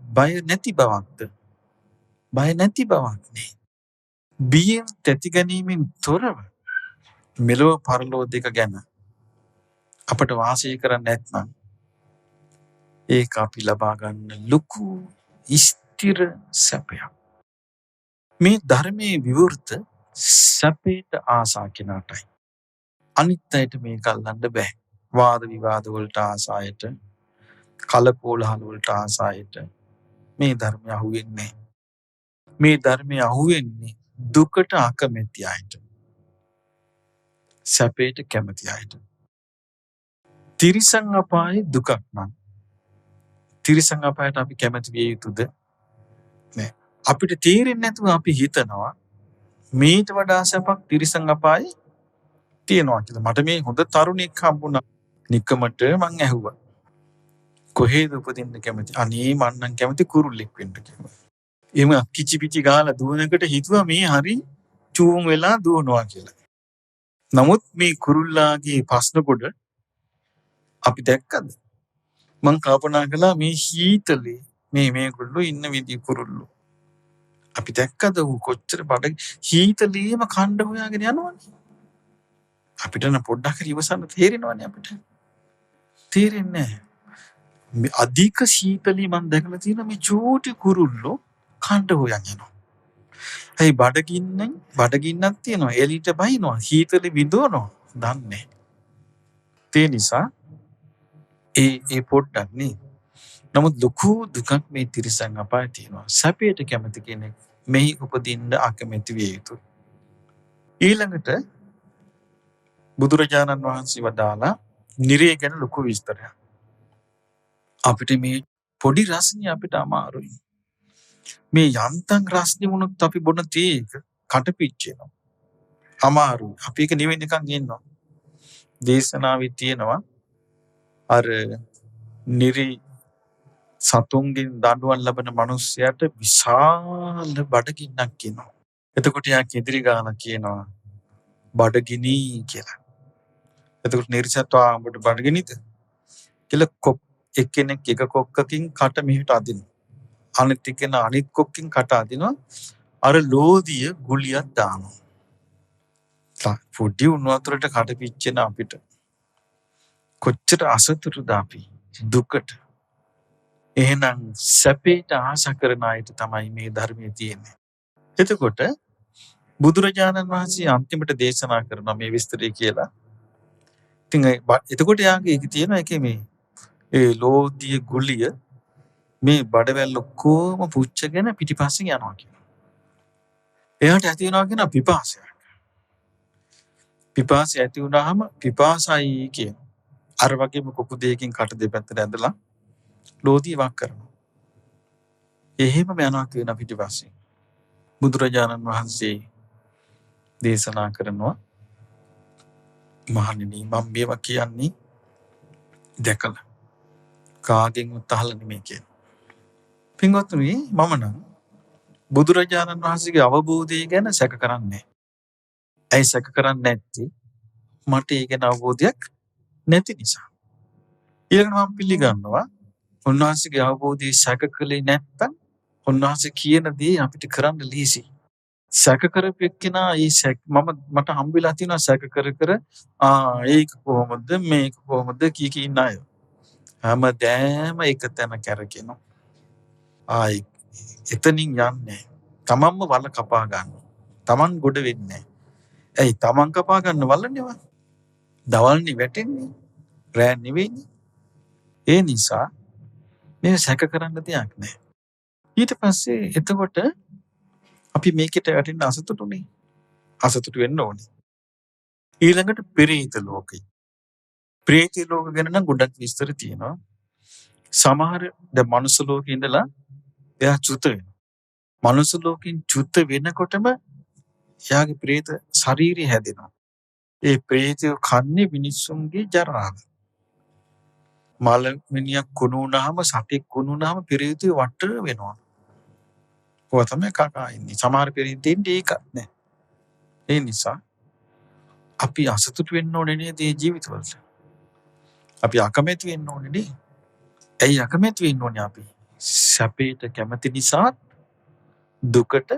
බය නැති බවක්ද? බය නැති බවක් නේ. බියෙන් තැති ගැනීමෙන් තොරව මෙලොව පරලොව දෙක ගැන අපට වාසය කරන්න නැත්නම් ඒක අපි ලබා ගන්න ලොකු ස්ථිර සැපයක්. මේ ධර්මයේ විවෘත සැපයට ආසා කෙනාටයි. අනිත් අයට මේක අල්ලන්න බෑ. වාද විවාද වලට ආසායට, කලකෝලහල වලට ආසායට මේ ධර්මය අහුවෙන්නේ නැහැ. මේ ධර්මය අහුවෙන්නේ දුකට අකමැති අයට. සැපයට කැමති අයට. තිරිසන් අපායේ දුකක් නම් තිරිසන් අපායට අපි කැමති විය යුතුද? නෑ. අපිට තේරෙන්නේ නැතුව අපි හිතනවා මේට වඩා සැපක් තිරිසන් අපායේ තියෙනවා කියලා. මට මේ හොඳ තරුණෙක් හම්බුණා. නිකමට මං ඇහුවා. කොහෙද උපදින්න කැමති? අනේ මං නම් කැමති කුරුල්ලෙක් වෙන්න කියලා. එහෙම කිචි පිචි ගාලා දුවනකට හිතුවා මේ හරි චූම් වෙලා දුවනවා කියලා. නමුත් මේ කුරුල්ලාගේ ප්‍රශ්න කොට අපි දැක්කද? මං කල්පනා කළා මේ හීතලේ මේගොල්ලෝ ඉන්න විදිහ කුරුල්ලෝ. අපි දැක්කද කොච්චර බඩ හීතලේම කණ්ඩ හොයාගෙන යනවනේ. අපිට නම් පොඩ්ඩක් හරි ඉවසන්න තේරෙනවනේ අපිට. තේරෙන්නේ නැහැ. අධික සීතලී මම දැකලා තියෙන මේ චූටි කුරුල්ලෝ කණ්ඩ හොයන් යනවා. ඒ බඩගින්නක් තියෙනවා. එළියට බහිනවා. හීතලෙ විඳවනවා. දන්නේ. ඒ නිසා ඒ පොඩ්ඩක් නේ. නමුත් ලොකු දුකක් මේ තිරිසන් අපායේ තියෙනවා. සැපයට කැමති කෙනෙක් මෙහි උපදින්න අකමැති විය යුතුයි. ඊළඟට බුදුරජාණන් වහන්සේ වදාලා නිරය ගැන ලොකු විස්තරයක්. අපිට මේ පොඩි රසණිය අපිට අමාරුයි. මේ යන්තම් රසණි වුණොත් අපි බොන තේ කටපිච්චෙනවා. අමාරුයි. අපි ඒක නිවෙන්නකම් ඉන්නවා. දේශනාවේ තියෙනවා අර නිරි සතුන්ගෙන් දඬුවම් ලබන මිනිස්සයාට විශාල බඩගින්නක් එනවා. එතකොට යා කෙදිරි ගාලා කියනවා බඩගිනි කියලා. එතකොට නිර්සත්වා උඹට බඩගිනිද කියලා එක්කෙනෙක් එක කොක්කකින් කට මෙහෙට අදිනවා. අනිත් එක්කෙනා අනිත් කොක්කින් කට අදිනවා. අර ලෝදිය ගුලියක් දානවා. පොඩි උණු වතුරට කට පිච්චෙන අපිට කොච්චර අසතුටුද අපි දුකට. එහෙනම් සැපේට ආශ කරන අයට තමයි මේ ධර්මයේ තියෙන්නේ. එතකොට බුදුරජාණන් වහන්සේ අන්තිමට දේශනා කරන මේ විස්තරය කියලා. ඉතින් එතකොට යාගේ ඒක තියෙන එකේ මේ ඒ ලෝධිය ගුලිය මේ බඩවැල් ඔක්කොම පුච්චගෙන පිටිපස්සෙන් යනවා කියනවා. එයාට ඇති වෙනවා කියන පිපාසයක්. පිපාසය ඇති වුණාම පිපාසයි කියන. අර වගේම කොකු දෙකකින් කට දෙපැත්තට ඇදලා ලෝධිය වක් කරනවා. එහෙම යනවා කියන පිටිපස්සෙන්. බුදුරජාණන් වහන්සේ දේශනා කරනවා මහණෙනි මම මේවා කියන්නේ දැකලා කාගෙන්වත් අහලා නෙමෙයි කියන්නේ. පින්වත්නි මම නම් බුදුරජාණන් වහන්සේගේ අවබෝධය ගැන සැක කරන්නේ නැහැ. ඇයි සැක කරන්නේ නැත්තේ? මට ඒ ගැන අවබෝධයක් නැති නිසා. ඊළඟට මම පිළිගන්නවා උන්වහන්සේගේ අවබෝධය සැක කළේ නැත්තම් උන්වහන්සේ කියන දේ අපිට කරන්න ලීසි. සැක කරපෙන්නා මට හම්බෙලා තියෙනවා සැක කර ඒක කොහොමද මේක කොහොමද කී ඉන්න අය. හැමදෑම එක තැන කැරකෙනවා. ආයි එතනින් යන්නේ. තමන්ම වල කපා ගන්නවා. තමන් ගොඩ වෙන්නේ. ඇයි තමන් කපා ගන්න වලන්නේවා. දවල්නි වැටෙන්නේ. රෑ නෙවෙයිනේ. ඒ නිසා මේ සැක කරන්න දෙයක් නැහැ. ඊට පස්සේ එතකොට අපි මේකට වැටෙන්න අසතුටුනේ. අසතුටු වෙන්න ඕනේ. ඊළඟට පෙරේත ලෝකය. ප්‍රේත ලෝක ගැන නම් ගොඩක් විස්තර තියෙනවා. සමහර දැන් මනුස්ස ලෝකේ ඉඳලා එයා චුත වෙනවා. මනුස්ස ලෝකෙන් චුත වෙනකොටම එයාගේ ප්‍රේත ශරීරය හැදෙනවා. ඒ ප්‍රේතය කන්නේ මිනිස්සුන්ගේ ජරාව. මලමිනියක් කුණු වුණාම සතෙක් කුණු වුණාම පෙරේතය වට වෙනවා. ඔය තමයි කකා ඉන්නේ. සමහර පෙරේතෙන් ඒකත් නැහැ. ඒ නිසා අපි අසතුටු වෙන්න ඕනේ නේද මේ ජීවිතවල? අපි අකමැති වෙන්න ඕනේ නේ. ඇයි අකමැති වෙන්න ඕනේ අපි? සැපේට කැමති නිසා, දුකට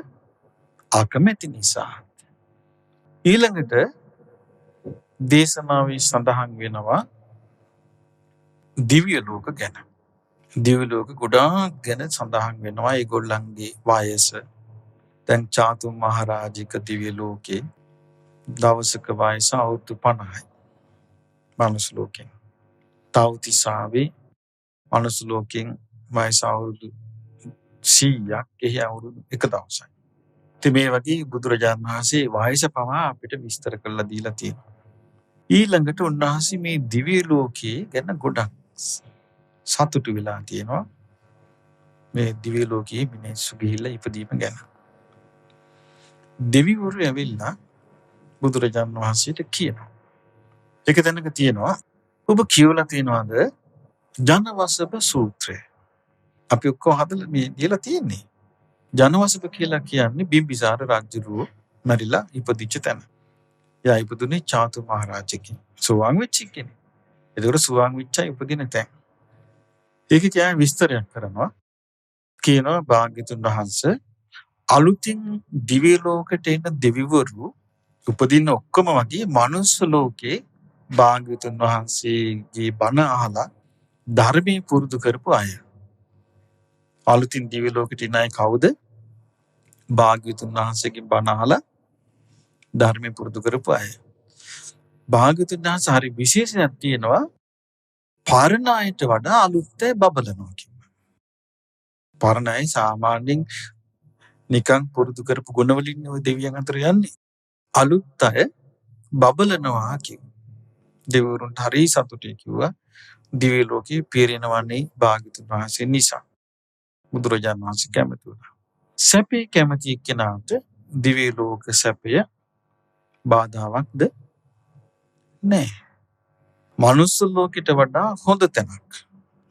අකමැති නිසා. ඊළඟට දේශනාවේ සඳහන් වෙනවා දිව්‍ය ලෝක ගැන. දිව්‍ය ලෝක ගොඩාක් ගැන සඳහන් වෙනවා. ඒගොල්ලන්ගේ වයස දැන් චාතු මහරජික දිව්‍ය ලෝකේ දවසක වයස අවුරුදු 50යි. මනුස්ස ලෝකෙන්. තව්තිසාවේ මනුස්ස ලෝකෙන් වයස අවුරුදු 100ක්. එහි අවුරුදු එක දවසයි. ඉතින් මේ වගේ බුදුරජාණන් වහන්සේ වයස පවා අපිට විස්තර කරලා දීලා තියෙනවා. ඊළඟට උන්වහන්සේ මේ දිව්‍ය ලෝකයේ ගැන ගොඩක් සතුටු වෙලා තියෙනවා. මේ දිව්‍ය ලෝකයේ මිනිස්සු ගිහිල්ලා ඉපදීම ගැන. දෙවිවරු ඇවිල්ලා බුදුරජාණන් වහන්සේට කියනවා. එක තැනක තියෙනවා ඔබ කියවලා තියෙනවද ජනවසප සූත්‍රය? අපි ඔක්කොම හදලා මේ දීලා තියෙන්නේ. ජනවසප කියලා කියන්නේ බිම්බිසාර රජුරුව මැරිලා ඉපදිච්ච තැන. එයා ඉපදුනේ චාතු මහරජකෙන්. සෝවාන් වෙච්ච කෙනෙක්. ඒතකොට සෝවාන් වෙච්චයි උපදින තැන. ඒක කියන්නේ විස්තරයක් කරනවා. කියනවා භාග්‍යතුන් වහන්සේ අලුතින් දිව්‍ය ලෝකයට එන දෙවිවරු උපදින ඔක්කොම වගේ මනුස්ස ලෝකේ භාග්‍යතුන් වහන්සේගේ බණ අහලා ධර්මයේ පුරුදු කරපු අය. අලුතින් දිව්‍ය ලෝකෙට එන අය කවුද? භාග්‍යතුන් වහන්සේගේ බණ අහලා ධර්මයේ පුරුදු කරපු අය. භාග්‍යතුන් වහන්සේ හරි විශේෂයක් තියෙනවා. පරණ අයට වඩා අලුත් අය බබලනවා කියනවා. පරණ අය සාමාන්‍යයෙන් නිකන් පුරුදු කරපු ගුණවලින් ඔය දෙවියන් අතර යන්නේ. අලුත් අය බබලනවා කියනවා. දෙවිවරුන්ට හරි සතුටුයි කිව්වා. දිව්‍ය ලෝකේ පිරිනවන්නේ භාග්‍යතුන් වහන්සේ නිසා. බුදුරජාණන් වහන්සේ කැමති වුණා. සැපේ කැමති කෙනාට දිව්‍ය ලෝක සැපය බාධාවක්ද නැහැ. මනුස්ස ලෝකෙට වඩා හොඳ තැනක්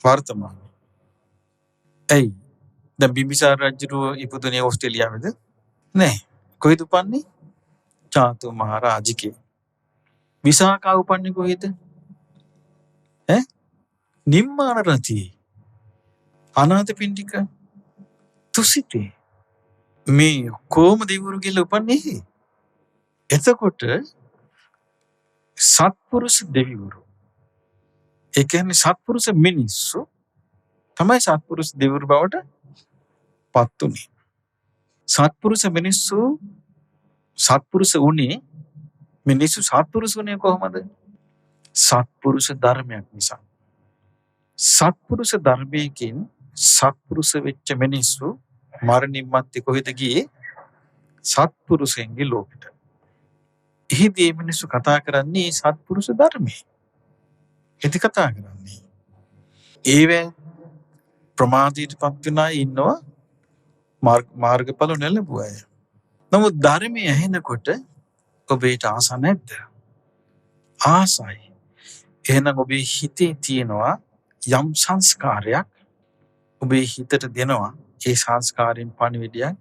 වර්තමානයේ. ඇයි? දැන් බිම්බිසාර රජුගේ ඉපදුනේ ඕස්ට්‍රේලියාවේද? නෑ. කොහෙද උපන්නේ? චාතු මහරජකේ. විසාකා උපන්නේ කොහෙද? ඈ? නිම්මාන රතියේ. අනාථපිණ්ඩික තුසිතේ. මේ කොහොම දෙවිවරු කියලා උපන්නේ? එතකොට සත්පුරුෂ දෙවිවරු. ඒ කියන්නේ සත්පුරුෂ මිනිස්සු තමයි සත්පුරුෂ දෙවිවරු බවට පත් උනේ. සත්පුරුෂ මිනිස්සු සත්පුරුෂ උනේ මිනිස්සු සත්පුරුෂ උනේ කොහොමද? සත්පුරුෂ ධර්මයක් නිසා. සත්පුරුෂ ධර්මයෙන් සත්පුරුෂ වෙච්ච මිනිස්සු මරණින් මත්තේ කොහෙද ගියේ? සත්පුරුෂයන්ගේ ලෝකෙට. එහිදී මිනිස්සු කතා කරන්නේ සත්පුරුෂ ධර්මයේ. එති කතා කරන්නේ. ඒවෙන් ප්‍රමාදීටපත් වෙන අය ඉන්නවා මාර්ගඵල නොලැබුව අය. නමුත් ධර්මයේ ඇහෙනකොට ඔබේට ආස නැද්ද? ආසයි. එහෙනම් ඔබේ හිතේ තියෙනවා යම් සංස්කාරයක් ඔබේ හිතට දෙනවා. ඒ සංස්කාරයෙන් පණිවිඩයක්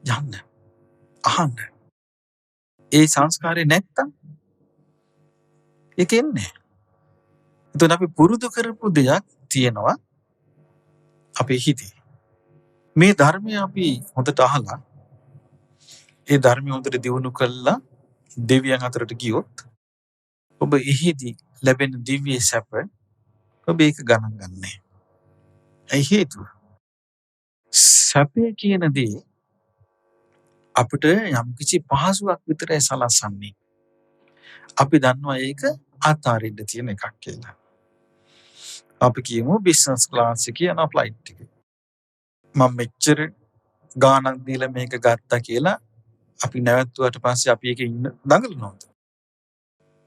යන්න. අහන්න. ඒ සංස්කාරය නැත්තම් ඒක එන්නේ. එතකොට අපි පුරුදු කරපු දෙයක් තියෙනවා අපේ හිතේ. මේ ධර්මය අපි හොඳට අහලා ඒ ධර්මය හොඳට දියුණු කළා දෙවියන් අතරට ගියොත් ඔබ එහිදී ලැබෙන දිව්‍ය සැප ඔබ ඒක ගණන් ගන්නෑ. ඒ හේතුව සැපය කියන දේ අපිට යම්කිසි පහසුවක් විතරයි සලස්වන්නේ. අපි දන්නවා ඒක අතාරින්න තියෙන එකක් කියලා. අපි කියමු බිස්නස් ක්ලාස් එකේ යන ෆ්ලයිට් එකේ. මම මෙච්චර ගාණක් දීලා මේක ගත්තා කියලා අපි නැවතුවට පස්සේ අපි එකේ ඉන්න දඟලනවද?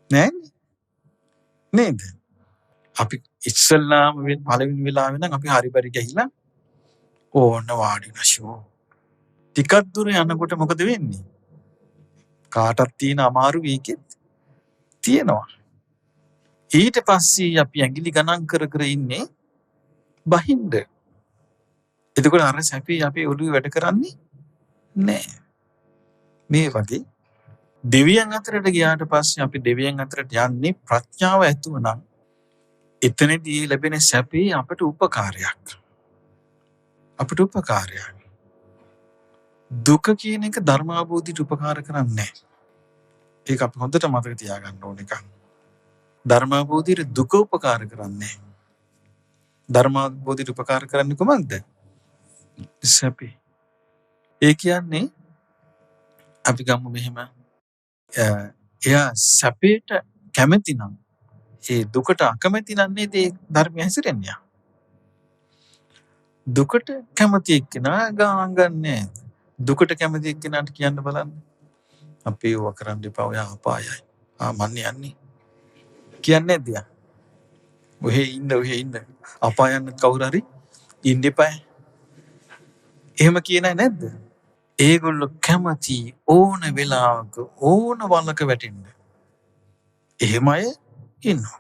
නෑනේ. නේද? අපි ඉස්සල්ලාම පළවෙනි වෙලාවෙ නම් අපි හරි පරි ගිහිලා ඕන්න වාඩි නැෂෝ. ටිකක් දුර යනකොට මොකද වෙන්නේ? කාටත් තියෙන අමාරු වීකෙත් තියෙනවා. ඊට පස්සේ අපි ඇඟිලි ගණන් කර කර ඉන්නේ බහින්ද. එතකොට අර සැපේ අපේ ඔළුවේ වැඩ කරන්නේ නෑ. මේ වගේ දෙවියන් අතරට ගියාට පස්සේ අපි දෙවියන් අතරට යන්නේ ප්‍රඥාව ඇතුව නම් එතනදී ලැබෙන සැපේ අපට උපකාරයක්. අපට උපකාරයක්. දුක කියන එක ධර්මාභෝධයට උපකාර කරන්නේ නැහැ. ඒක අපි හොඳට මතක තියාගන්න ඕන එකක්. ධර්මාභෝධයට දුක උපකාර කරන්නේ නැහැ. ධර්මාභෝධයට උපකාර කරන්නේ කොහොමද? සැපේ. ඒ කියන්නේ අපි ගමු මෙහෙම එයා සැපේට කැමති නම් ඒ දුකට අකමැති නම් නේද ඒ ධර්මය හැසිරෙන්නේ. දුකට කැමති එක්කෙනා ගාන ගන්නෑ. දුකට කැමති එක්කෙනාට කියන්න බලන්න. අපි ඒව කරන්න එපා ඔයා අපායයි. මන් යන්නේ. කියන්නේ නැද්ද? ඔහෙ ඉන්න. අපායන් කවුරු හරි ඉන්න එපා. එහෙම කියනයි නැද්ද? ඒගොල්ලෝ කැමති ඕන වෙලාවක ඕන වලක වැටෙන්න. එහෙම අය ඉන්නවා.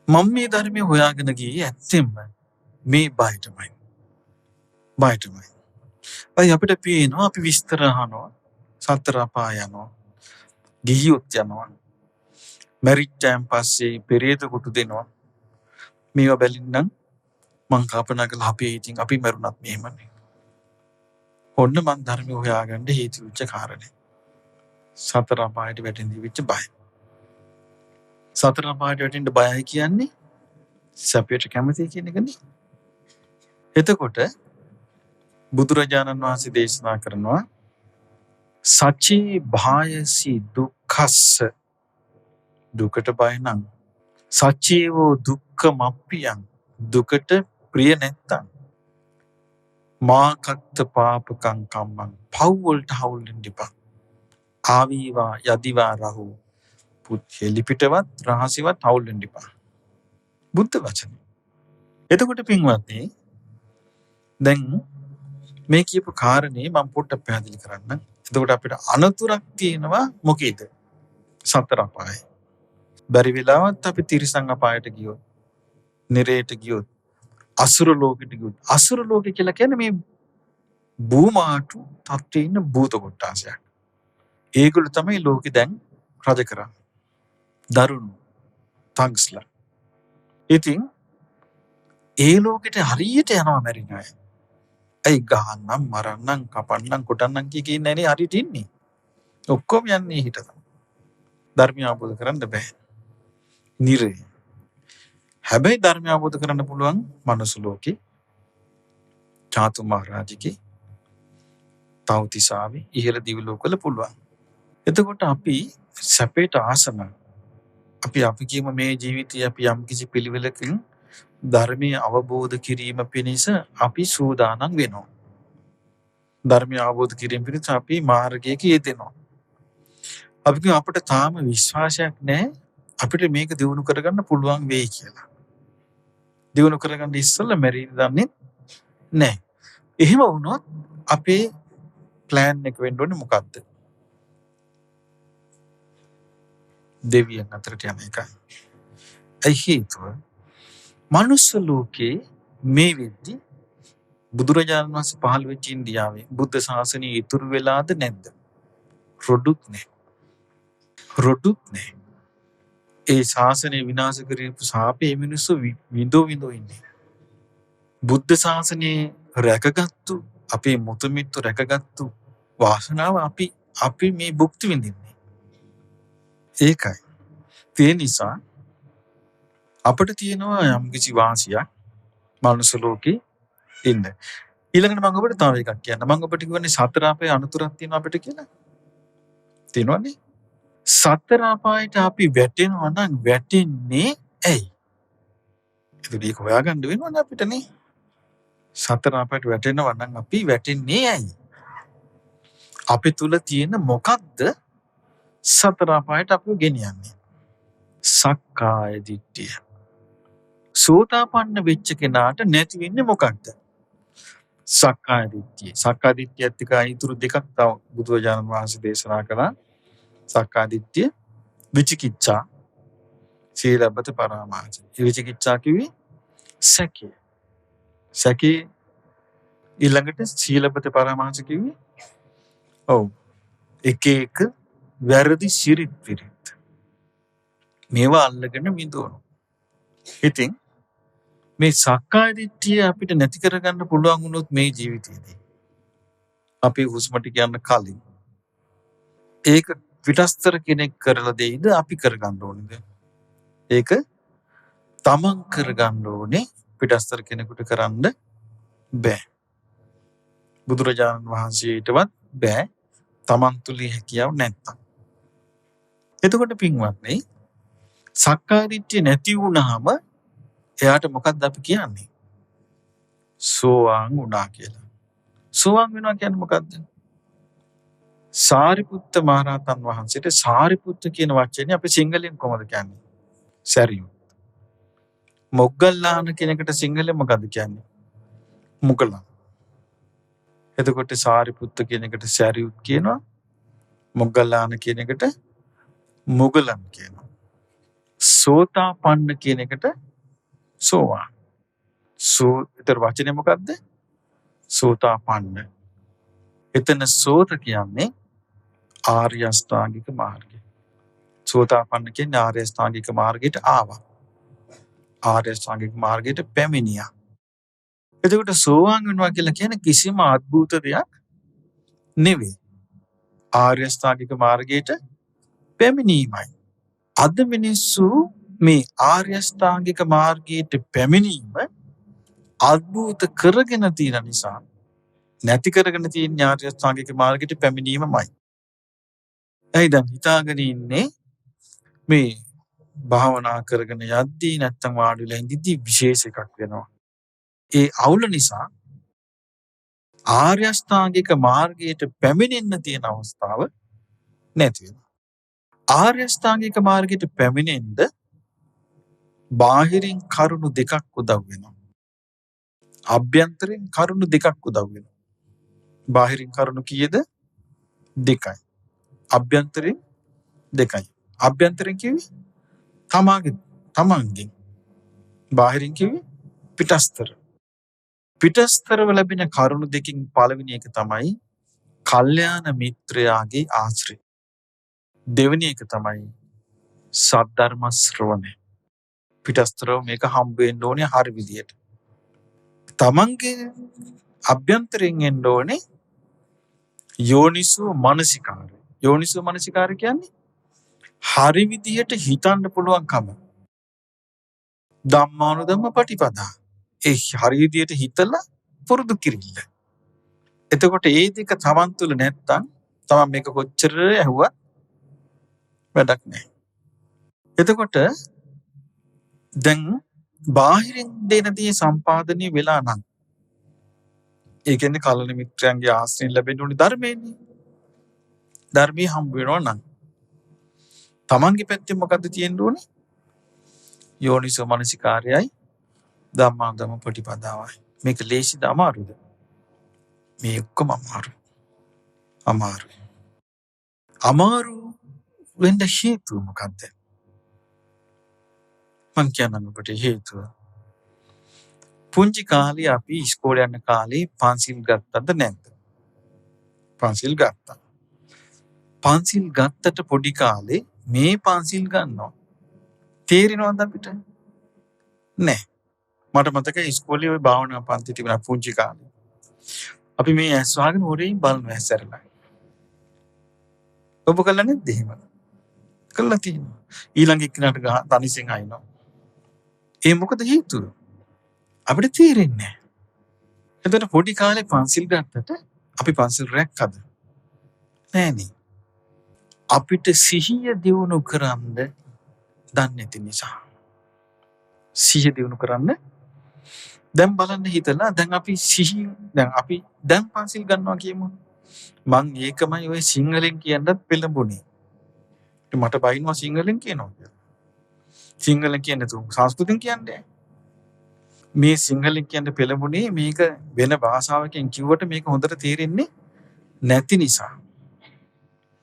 මම මේ ධර්මය හොයාගෙන ගියේ ඇත්තෙන්ම මේ බයටමයි. අය අපිට පේනවා අපි විස්තර අහනවා. සතර අපාය යනවා. ගිහියොත් යනවා. මැරිච්චයන් පස්සේ පෙරේත කුටු දෙනවා. මේවා බැලින්නම් මං කල්පනා කළා අපේ ඉතින් අපි මරුණත් මෙහෙමනේ. ඔන්න මං ධර්මය හොයාගන්න හේතු වෙච්ච කාරණේ. සතර අපායට වැටෙන්න වෙච්ච බය. සතර අපායට වැටෙන්න බයයි කියන්නේ සැපයට කැමති කියන එකනේ. එතකොට බුදුරජාණන් වහන්සේ දේශනා කරනවා සච්චේ භායසි දුක්ඛස්ස දුකට බය නම් සච්චේවෝ දුක්ඛමප්පියං දුකට ප්‍රිය නැත්තම් මාකත්ත පාපකං කම්මං පව් වලට හවුල් වෙන්න එපා. ආවීවා යදිවා රහු පුත් හෙලිපිටවත් රහසිවත් හවුල් වෙන්න එපා. බුද්ධ වචන. එතකොට පින්වත්නි දැන් මේ කියපු කාරණේ මම පොඩ්ඩක් පැහැදිලි කරන්න. එතකොට අපිට අනතුරක් තියෙනවා මොකේද? සතර අපායයි. බැරි වෙලාවත් අපි තිරිසන් අපායට ගියොත්, නිරේට ගියොත් අසුර ලෝකෙට ගියොත් අසුර ලෝකෙ කියලා කියන්නේ මේ භූමාටු තත්ත්වයේ ඉන්න භූත කොටාසයක්. ඒගොල්ලෝ තමයි ලෝකෙ දැන් රජ කරන්නේ. දරුණු තංස්ලා. ඉතින් ඒ ලෝකෙට හරියට යනවා මැරින අය. ඇයි ගහන්නම් මරන්නම් කපන්නම් කොටන්නම් කිය ඉන්නේ නේ හරියට ඉන්නේ. ඔක්කොම යන්නේ හිට තමයි. ධර්මය අවබෝධ කරන්න බෑ. නිරේ. හැබැයි ධර්මය අවබෝධ කරන්න පුළුවන් මනුස්ස ලෝකේ චාතු මහරජගේ තවතිසාවේ ඉහළ දිව්‍ය ලෝකවල පුළුවන්. එතකොට අපි සැපේට ආසන අපි කියමු මේ ජීවිතයේ අපි යම් කිසි පිළිවෙලකින් ධර්මයේ අවබෝධ කිරීම පිණිස අපි සූදානම් වෙනවා. ධර්මය අවබෝධ කිරීම පිණිස අපි මාර්ගයක යෙදෙනවා. අපි කියමු අපිට තාම විශ්වාසයක් නැහැ අපිට මේක දියුණු කරගන්න පුළුවන් වෙයි කියලා. දියුණු කරගන්න ඉස්සෙල්ලා මැරෙන්න දන්නේ නැහැ. එහෙම වුණොත් අපේ ප්ලෑන් එක වෙන්න ඕනේ මොකද්ද? දෙවියන් අතරට යන එකයි. ඒ හේතුව මනුස්ස ලෝකේ මේ වෙද්දි බුදුරජාණන් වහන්සේ පහළ වෙච්ච ඉන්දියාවේ බුද්ධ ශාසනය ඉතුරු වෙලාද නැද්ද? රොඩුත් නැහැ. රොඩුත් නැහැ. ඒ ශාසනය විනාශ කරපු සාපේ මිනිස්සු විඳෝ ඉන්නේ. බුද්ධ ශාසනය රැකගත්තු අපේ මුතුමිත්තු රැකගත්තු වාසනාව අපි මේ භුක්ති විඳින්නේ. ඒකයි. ඒ නිසා අපිට තියෙනවා යම්කිසි වාසියක් මනුස්ස ලෝකේ ඉන්න. ඊළඟට මම ඔබට තව එකක් කියන්න. මම ඔබට කියන්නේ සතර අපායේ අනුතරක් තියෙනවා අපිට කියලා. තියෙනවනේ. සතර අපායට අපි වැටෙනවා නම් වැටෙන්නේ ඇයි? ඒක හොයාගන්න වෙනවනේ අපිට නේ. සතර අපායට වැටෙනවා නම් අපි වැටෙන්නේ ඇයි? අපි තුල තියෙන මොකක්ද සතර අපායට අපිව ගෙනියන්නේ? සක්කාය දිට්ඨිය. සෝතාපන්න වෙච්ච කෙනාට නැති වෙන්නේ මොකක්ද? සක්කාය දිට්ඨිය. සක්කාය දිට්ඨියත් එක්ක ඊතුරු දෙකක් තව බුදුරජාණන් වහන්සේ දේශනා කළා. සක්කාය දිට්ඨිය, විචිකිච්ඡා, සීලබ්බත පරාමාස. විචිකිච්ඡා කිව්වේ සැකය. සැකේ ඊළඟට සීලබ්බත පරාමාස කිව්වේ ඔව් එක වැරදි සිරිත් විරිත්. මේවා අල්ලගෙන විඳවනවා. ඉතින් මේ සක්කාය දිට්ඨිය අපිට නැති කරගන්න පුළුවන් වුණොත් මේ ජීවිතේදී අපි හුස්ම ටික යන කලින් ඒක පිටස්තර කෙනෙක් කරලා දෙයිද අපි කරගන්න ඕනේද? ඒක තමන් කරගන්න ඕනේ. පිටස්තර කෙනෙකුට කරන්න බෑ. බුදුරජාණන් වහන්සේටවත් බෑ. තමන් තුල හැකියාව නැත්තම්. එතකොට පින්වත්නි සක්කාය දිට්ඨිය නැති වුණාම එයාට මොකක්ද අපි කියන්නේ? සෝවාන් වුණා කියලා. සෝවාන් වෙනවා කියන්නේ මොකද්ද? සාරිපුත්ත මහරහතන් වහන්සේට සාරිපුත්ත කියන වචනේ අපි සිංහලෙන් කොහොමද කියන්නේ? සැරියුත්. මොග්ගල්ලාන කෙනෙකුට සිංහලෙන් මොකද්ද කියන්නේ? මුගලන්. එතකොට සාරිපුත්ත කියන එකට සැරියුත් කියනවා. මොග්ගල්ලාන කියන එකට මුගලන් කියනවා. සෝතාපන්න කියන එකට සෝවාන්. ඊතර වචනේ මොකද්ද? සෝතාපන්න. එතන සෝත කියන්නේ ආර්ය අෂ්ටාංගික මාර්ගය. සෝතාපන්න කියන්නේ ආර්ය අෂ්ටාංගික මාර්ගයට ආවා. ආර්ය අෂ්ටාංගික මාර්ගයට පැමිණියා. එතකොට සෝවාන් වෙනවා කියලා කියන්නේ කිසිම අద్භූත දෙයක් නෙවෙයි. ආර්ය අෂ්ටාංගික මාර්ගයට පැමිණීමයි. අද මිනිස්සු මේ ආර්ය අෂ්ටාංගික මාර්ගයට පැමිණීම අద్භූත කරගෙන තියෙන නිසා නැති කරගෙන තියෙන ආර්ය අෂ්ටාංගික මාර්ගයට පැමිණීමමයි. එයි දැන් හිතාගෙන ඉන්නේ මේ භාවනා කරගෙන යද්දී නැත්තම් වාඩි වෙලා ඉඳිද්දී විශේෂ එකක් වෙනවා. ඒ අවුල නිසා ආර්ය අෂ්ටාංගික මාර්ගයට පැමිණෙන්න තියෙන අවස්ථාව නැති වෙනවා. ආර්ය අෂ්ටාංගික මාර්ගයට පැමිණෙන්න බාහිරින් කරුණු දෙකක් උදව් වෙනවා. අභ්‍යන්තරින් කරුණු දෙකක් උදව් වෙනවා. බාහිරින් කරුණු කීයද? දෙකයි. අභ්‍යන්තරින් දෙකයි. අභ්‍යන්තරින් කිව්වේ තමන්ගෙන්. බාහිරින් කිව්වේ පිටස්තර. පිටස්තරව ලැබෙන කරුණු දෙකින් පළවෙනි එක තමයි කල්යාණ මිත්‍රයාගේ ආශ්‍රය. දෙවෙනි එක තමයි සද්ධර්ම ශ්‍රවණය. පිටස්තරව මේක හම්බ වෙන්න ඕනේ හරි විදියට. තමන්ගේ අභ්‍යන්තරයෙන් එන්න ඕනේ යෝනිසෝ මනසිකාරය. යෝනිසෝ මනසිකාරය කියන්නේ හරි විදියට හිතන්න පුළුවන්කම. ධම්මානුධම්ම පටිපදා. ඒ හරි විදියට හිතලා පුරුදු කිරිල්ල. එතකොට ඒ දෙක තමන් තුළ නැත්තම් තමන් මේක කොච්චර ඇහුවත් වැඩක් නැහැ. එතකොට දැන් බාහිරින් දෙන දේ සම්පාදනය වෙලා නම් ඒ කියන්නේ කල්‍යාණ මිත්‍රයන්ගේ ආශ්‍රයෙන් ලැබෙන්න ඕනේ ධර්මයනේ. ධර්මයේ හම්බ වෙනවා නම් තමන්ගේ පැත්තෙන් මොකද්ද තියෙන්න ඕනේ? යෝනිසෝ මනසිකාරයයි ධම්මානුධම්ම පටිපදාවයි. මේක ලේසිද අමාරුද? මේ ඔක්කොම අමාරු. අමාරු වෙන්න හේතුව මොකද්ද? මං කියන්නම් ඔබට හේතුව. පුංචි කාලේ අපි ඉස්කෝලේ යන කාලේ පන්සිල් ගත්තද නැද්ද? පන්සිල් ගත්තා. පන්සිල් ගත්තට පොඩි කාලේ මේ පන්සිල් ගන්නවා. තේරෙනවද අපිට? නෑ. මට මතකයි ඉස්කෝලේ ওই භාවනා පන්ති තිබුණා පුංචි කාලේ. අපි මේ ඇස් වහගෙන හොරෙන් බලනවා ඇස්සරලා. ඔබ කළා නැද්ද එහෙම? කළා තියෙනවා. ඊළඟ එක්කනට තනිසෙන් අයින්නවා. ඒ මොකද හේතුව? අපිට තේරෙන්නේ නැහැ. එතකොට පොඩි කාලේ පන්සිල් ගත්තට අපි පන්සිල් රැක්කද? නෑනේ. අපිට සිහිය දියුණු කරන්න දන්නේ නැති නිසා. සිහිය දියුණු කරන්න දැන් බලන්න හිතලා දැන් අපි සිහිය දැන් පන්සිල් ගන්නවා කියමු. මං ඒකමයි ඔය සිංහලෙන් කියන්නත් පෙළඹුණේ. මට බයින්නවා සිංහලෙන් කියනවා කියලා. සිංහලෙන් කියන්නේ සංස්කෘතියෙන් කියන්නේ. මේ සිංහලෙන් කියන්න පෙළඹුණේ මේක වෙන භාෂාවකින් කිව්වට මේක හොඳට තේරෙන්නේ නැති නිසා.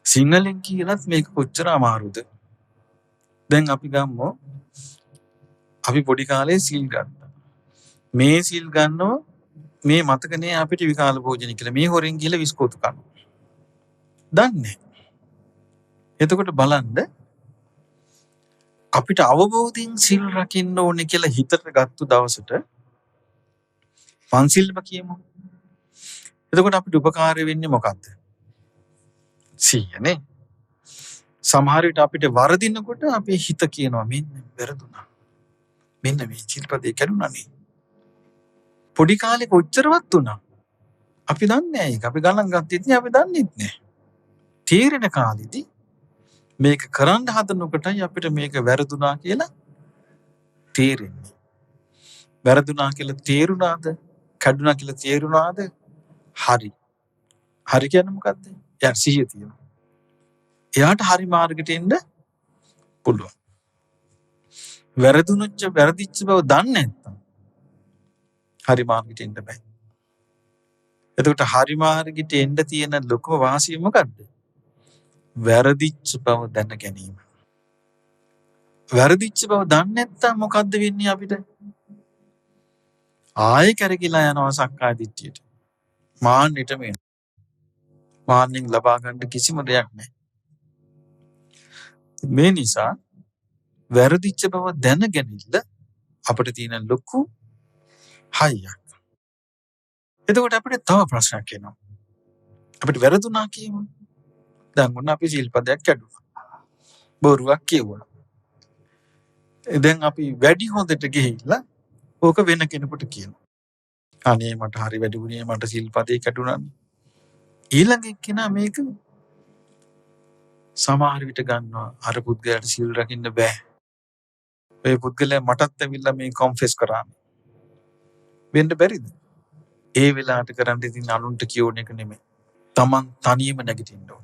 සිංහලෙන් කියලත් මේක කොච්චර අමාරුද? දැන් අපි ගම්මු අපි පොඩි කාලේ සීල් ගත්තා. මේ සීල් ගන්නව මේ මතක නෑ අපිට විකාල භෝජන කියලා. මේ හොරෙන් ගිහලා විස්කෝතු කනවා. දන්නේ. එතකොට බලන්න අපිට අවබෝධයෙන් සිල් රකින්න ඕනේ කියලා හිතට ගත්ත දවසට පන්සිල්ම කියමු. එතකොට අපිට උපකාර වෙන්නේ මොකද්ද? සිහියනේ. සමහර විට අපිට වරදිනකොට අපේ හිත කියනවා මෙන්න වැරදුනා. මෙන්න මේ සිල්පදේ කැඩුනානේ. පොඩි කාලේ කොච්චරවත් උනා. අපි දන්නේ නැහැ ඒක. අපි ගණන් ගත්තෙත් නෑ, අපි දන්නේත් නෑ. තීරණ කාලෙදී මේක කරන්න හදනකොටයි අපිට මේක වැරදුනා කියලා තේරෙන්නේ. වැරදුනා කියලා තේරුණාද? කැඩුනා කියලා තේරුණාද? හරි. හරි කියන්නේ මොකද්ද? එයා සිහිය තියෙනවා. එයාට හරි මාර්ගයට එන්න පුළුවන්. වැරදිච්ච බව දන්නේ නැත්නම් හරි මාර්ගයට එන්න බෑ. එතකොට හරි මාර්ගයට එන්න තියෙන ලොකුම වාසිය මොකද්ද? වැරදිච්ච බව දැන ගැනීම. වැරදිච්ච බව දන්නේ නැත්නම් මොකද්ද වෙන්නේ අපිට? ආයෙ කරකිලා යනවා සක්කාය දිට්ඨියට. මාන්නෙටම එනවා. මාන්නෙන් ලබා ගන්න කිසිම දෙයක් නැහැ. මේ නිසා වැරදිච්ච බව දැනගැනිල්ල අපිට තියෙන ලොකු හයියක්. එතකොට අපිට තව ප්‍රශ්නයක් එනවා. අපිට වැරදුනා කියමු. දැන් මොන අපි සිල්පදයක් කැඩුවා. බොරුවක් කියුවා. දැන් අපි වැඩි හොඳට ගිහිල්ලා ඕක වෙන කෙනෙකුට කියනවා. අනේ මට හරි වැඩි වුණේ මට සිල්පදේ කැඩුනානේ. ඊළඟ එක්කෙනා මේක සමහර විට ගන්නවා අර පුද්ගලයාට සිල් රකින්න බෑ. ඒ පුද්ගලයා මටත් ඇවිල්ලා මේ කොන්ෆෙස් කරා. වෙන්න බැරිද? ඒ වෙලාවට කරන්න ඉතින් අනුන්ට කියෝන එක නෙමෙයි. Taman තනියම නැගිටින්න ඕන.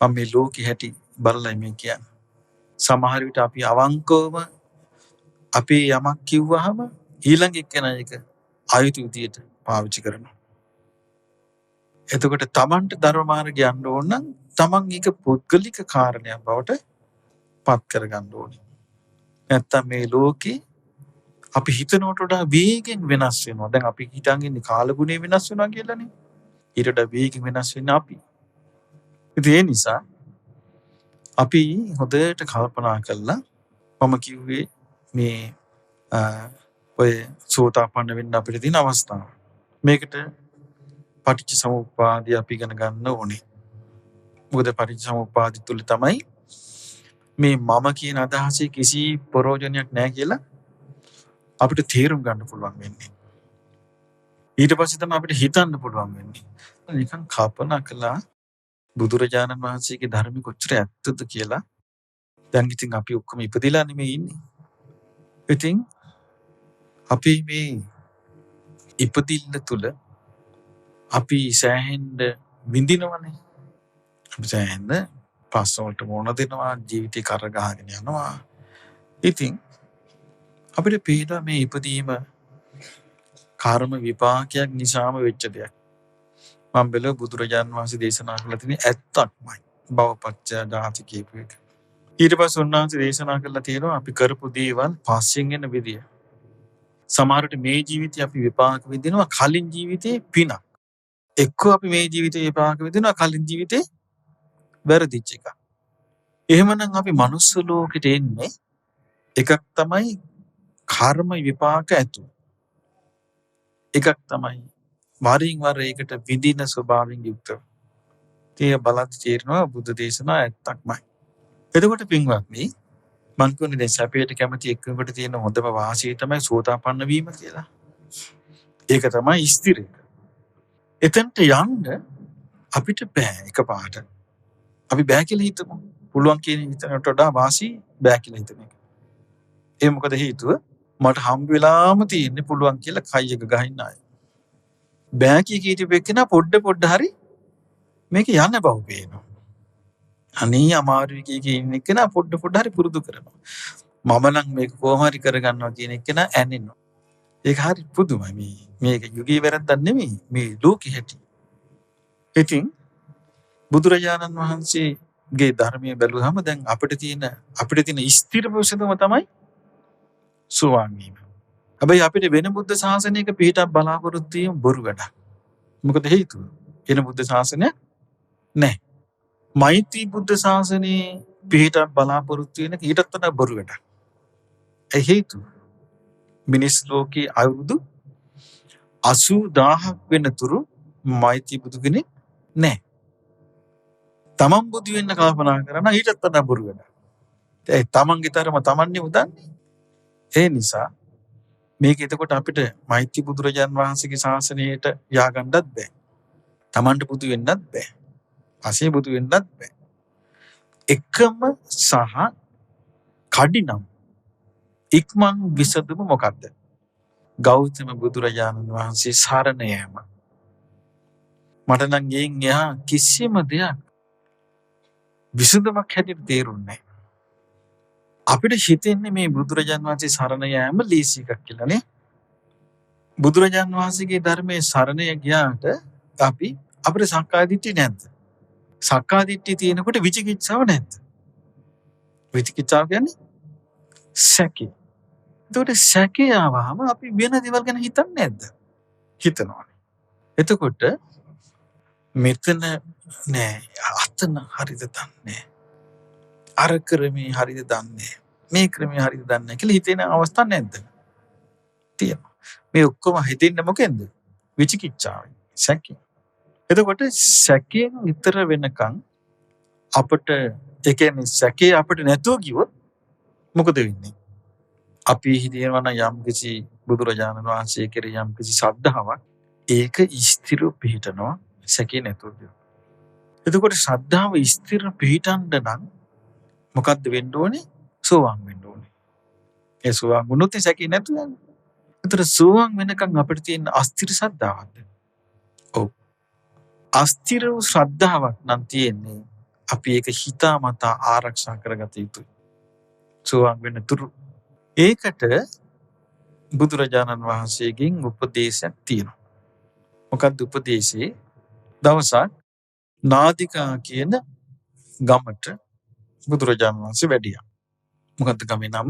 මම මේ ලෝකෙ හැටි බලලා මේ කියන්නේ. සමහර විට අපි අවංකවම අපි යමක් කිව්වහම ඊළඟ එක්කෙනා ඒක ආයුතු විදියට පාවිච්චි කරනවා. එතකොට Tamanට ධර්ම මාර්ගය යන්න ඕන නම් Taman එක පුද්ගලික කාරණයක් බවට පත් කරගන්න ඕනේ. නැත්තම් මේ ලෝකේ අපි හිතනවට වඩා වේගෙන් වෙනස් වෙනවා. දැන් අපි හිතන් ඉන්නේ කාලගුණය වෙනස් වෙනවා කියලානේ. ඊට වඩා වේගෙන් වෙනස් වෙන්නේ අපි. ඉතින් ඒ නිසා අපි හොඳට කල්පනා කළා මම කිව්වේ මේ ඔය සෝතාපන්න වෙන්න අපිට තියෙන අවස්ථාව. මේකට පටිච්ච සමුප්පාදය අපි ඉගෙන ගන්න ඕනේ. මොකද පටිච්ච සමුප්පාදය තුල තමයි මේ මම කියන අදහසේ කිසි ප්‍රයෝජනයක් නැහැ කියලා අපිට තේරුම් ගන්න පුළුවන් වෙන්නේ. ඊට පස්සේ තමයි අපිට හිතන්න පුළුවන් වෙන්නේ. නිකන් කල්පනා කළා බුදුරජාණන් වහන්සේගේ ධර්ම කොච්චර ඇත්තද කියලා. දැන් ඉතින් අපි ඔක්කොම ඉපදිලා නෙමෙයි ඉන්නේ. ඉතින් අපි මේ ඉපදිල්ල තුල අපි සෑහෙන්න විඳිනවනේ. අපි සෑහෙන්න පස්සවලට මොන දෙනවා ජීවිතේ කරගහගෙන යනවා. ඉතින් අපිට පේනවා මේ ඉපදීම කර්ම විපාකයක් නිසාම වෙච්ච දෙයක්. මම බැලුව බුදුරජාණන් වහන්සේ දේශනා කළා තියෙන ඇත්තක්මයි. භවපච්චය ජාති කියපු එක. ඊට පස්සේ උන්වහන්සේ දේශනා කළා තියෙනවා අපි කරපු දේවල් පස්සෙන් එන විදිය. සමහරට මේ ජීවිතේ අපි විපාක විඳිනවා කලින් ජීවිතේ පිනක්. එක්කෝ අපි මේ ජීවිතේ විපාක විඳිනවා කලින් ජීවිතේ වැරදිච්ච එක. එහෙමනම් අපි මනුස්ස ලෝකෙට එන්නේ එකක් තමයි කර්ම විපාක ඇතු. එකක් තමයි වරින් වර ඒකට විඳින ස්වභාවයෙන් යුක්තව. ඒ බලත් තේරෙනවා බුද්ධ දේශනා ඇත්තක්මයි. එතකොට පින්වත්නි මං කියන්නේ දැන් සැපයට කැමති එක්කෙනෙකුට තියෙන හොඳම වාසිය තමයි සෝතාපන්න වීම කියලා. ඒක තමයි ස්ථිර එක. එතනට යන්න අපිට බෑ එකපාරට. අපි බෑ කියලා හිතමු. පුළුවන් කියන හිතනට වඩා වාසි බෑ කියලා හිතන එක. ඒ මොකද හේතුව මට හම්බ වෙලාම තියෙන්නේ පුළුවන් කියලා කයි එක ගහින්න ආයේ. බෑ කිය කීටිපෙකන පොඩ්ඩ හරි මේක යන්න බව පේනවා. අනේ අමාරුයි කිය ඉන්න එක නා පොඩ්ඩ හරි පුරුදු කරනවා. මම නම් මේක කොහොම හරි කරගන්නවා කියන එක නා ඇනෙනවා. ඒක හරි පුදුමයි මේක යුගී වැරද්දක් නෙමෙයි මේ ලෝකෙ හැටි. ඉතින් බුදුරජාණන් වහන්සේගේ ධර්මයේ බැලුවහම දැන් අපිට තියෙන ස්ථිර ප්‍රසදම තමයි සෝවාන් වීම. හැබැයි අපිට වෙන බුද්ධ ශාසනයක පිටක් බලාපොරොත්තු වීම බොරු වැඩක්. මොකද හේතුව? වෙන බුද්ධ ශාසනයක් නැහැ. මෛත්‍රී බුද්ධ ශාසනයේ පිටක් බලාපොරොත්තු වෙන ඊටත් වඩා බොරු වැඩක්. ඒ හේතුව මිනිස් ලෝකයේ අවුරුදු 80000ක් වෙනතුරු මෛත්‍රී බුදු කෙනෙක් නැහැ. තමන් බුදු වෙන්න කල්පනා කරන ඊටත් වඩා බොරු වැඩක්. ඒ තමන්ගේ තරම තමන්නේ උදන්නේ. ඒ නිසා මේක එතකොට අපිට මෛත්‍රී බුදුරජාන් වහන්සේගේ ශාසනයට ය아가න්නත් බෑ. තමන්ට බුදු වෙන්නත් බෑ. පස්සේ බුදු වෙන්නත් බෑ. එකම සහ කඩිනම් ඉක්මන් විසඳුම මොකද්ද? ගෞතම බුදුරජාණන් වහන්සේ සරණ යෑම. මට නම් ගෙයින් එහා කිසිම දෙයක් විසඳුමක් හැටියට තේරුන්නේ නැහැ. අපිට හිතෙන්නේ මේ බුදුරජාණන් වහන්සේ සරණ යෑම ලීසි එකක් කියලා නේ. බුදුරජාණන් වහන්සේගේ ධර්මයේ සරණ ගියාට අපිට සක්කාය දිට්ඨිය නැද්ද? සක්කාය දිට්ඨිය තියෙනකොට විචිකිච්ඡාව නැද්ද? විචිකිච්ඡාව කියන්නේ සැකේ. එතකොට සැකේ ආවම අපි වෙන දේවල් ගැන හිතන්නේ නැද්ද? හිතනවානේ. එතකොට මෙතන නෑ අතන හරිද දන්නේ. අර ක්‍රමේ හරිද දන්නේ. මේ ක්‍රමේ හරිද දන්නේ කියලා හිතෙන අවස්ථා නැද්ද? තියෙනවා. මේ ඔක්කොම හිතෙන්නේ මොකෙන්ද? විචිකිච්ඡාවෙන්. සැකේ. එතකොට සැකයෙන් ඈතර වෙනකන් අපිට ඒ කියන්නේ සැකේ අපිට නැතුව කිව්වොත් මොකද වෙන්නේ? අපි හිතනවා නම් යම්කිසි බුදුරජාණන් වහන්සේ කෙරෙහි යම්කිසි ශ්‍රද්ධාවක් ඒක ස්ථිර පිහිටනවා සැකේ නැතුව කිව්වොත්. එතකොට ශ්‍රද්ධාව ස්ථිර පිහිටන්න නම් මොකද්ද වෙන්න ඕනේ? සෝවාන් වෙන්න ඕනේ. ඒ සෝවාන් වුණොත් සැකේ නැතුව යන්නේ. ඒතර සෝවාන් වෙනකන් අපිට තියෙන අස්ථිර ශ්‍රද්ධාවක්ද? ඔව්. අස්ථිර ශ්‍රද්ධාවක් නම් තියෙන්නේ අපි ඒක හිතාමතා ආරක්ෂා කරගත යුතුයි. සෝවාන් වෙන තුරු ඒකට බුදුරජාණන් වහන්සේගෙන් උපදේශයක් තියෙනවා. මොකක්ද උපදේශේ? දවසක් නාදිකා කියන ගමට බුදුරජාණන් වහන්සේ වැඩියා. මොකද්ද ගමේ නම?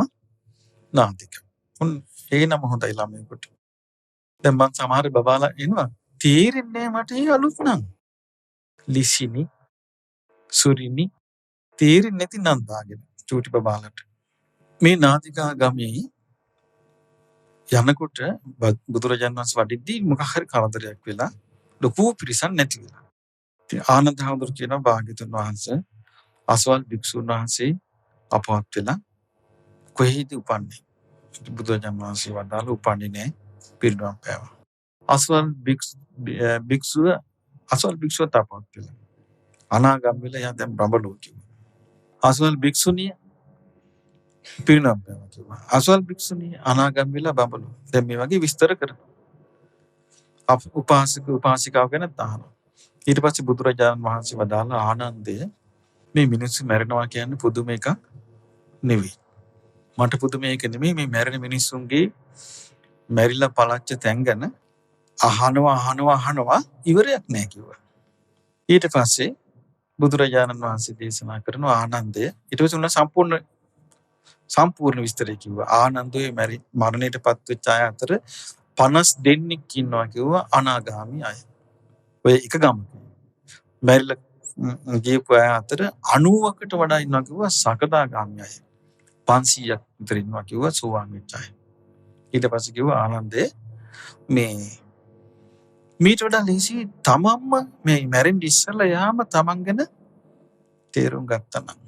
නාදික. උන් ඒ නම හොඳයි ළමයෙකුට. දැන් මං සමහර බබාලා එනවා තේරෙන්නේ මට ඒ අලුත් නම්. ලිසිනි, සුරිනි තේරෙන්නේ නැති නම් දාගෙන චූටි බබාලට. මේ නාතිකා ගමේ යනකොට බුදුරජාණන් වහන්සේ වඩිද්දී මොකක් හරි කරදරයක් වෙලා ලොකු පිරිසක් නැති වෙලා. ඉතින් ආනන්ද හාමුදුරු කියනවා භාග්‍යතුන් වහන්සේ අසවල් භික්ෂුන් වහන්සේ අපවත් වෙලා කොහෙද උපන්නේ? බුදුරජාණන් වහන්සේ වදාළ උපන්නේ නැහැ පිරිනවම් පෑවා. අසවල් භික්ෂුව තපවත් වෙලා. අනාගම් වෙලා එයා දැන් බඹලෝ කිව්වා. අසවල් භික්ෂුණිය පිරිනවම් පෑවා කිව්වා. අසවල් භික්ෂුණිය අනාගම් වෙලා බඹලෝ. දැන් මේ වගේ විස්තර කරනවා. උපාසක උපාසිකාව ගැන අහනවා. ඊට පස්සේ බුදුරජාණන් වහන්සේ වදාළ ආනන්දය මේ මිනිස්සු මැරෙනවා කියන්නේ පුදුම එකක් නෙවෙයි. මට පුදුම එක නෙමෙයි මේ මැරෙන මිනිස්සුන්ගේ මැරිලා පළච්ච තැන් ගැන අහනවා ඉවරයක් නැහැ කිව්වා. ඊට පස්සේ බුදුරජාණන් වහන්සේ දේශනා කරන ආනන්දය ඊට පස්සේ උන සම්පූර්ණ විස්තරය කිව්වා. ආනන්දයේ මරණයට පත් වෙච්ච අය අතර 50 දෙනෙක් ඉන්නවා කිව්වා අනාගාමී අය. ඔය එක ගමක. මැරිලා ගියපු අය අතර 90කට වඩා ඉන්නවා කිව්වා සකදාගාමී අය. 500ක් විතර ඉන්නවා කිව්වා සෝවාන් වෙච්ච අය. ඊට පස්සේ කිව්වා ආනන්දේ මීට වඩා ලේසි තමන්ම මේ මැරෙන්න ඉස්සෙල්ලා යාම තමන් ගැන තේරුම් ගත්තා නම්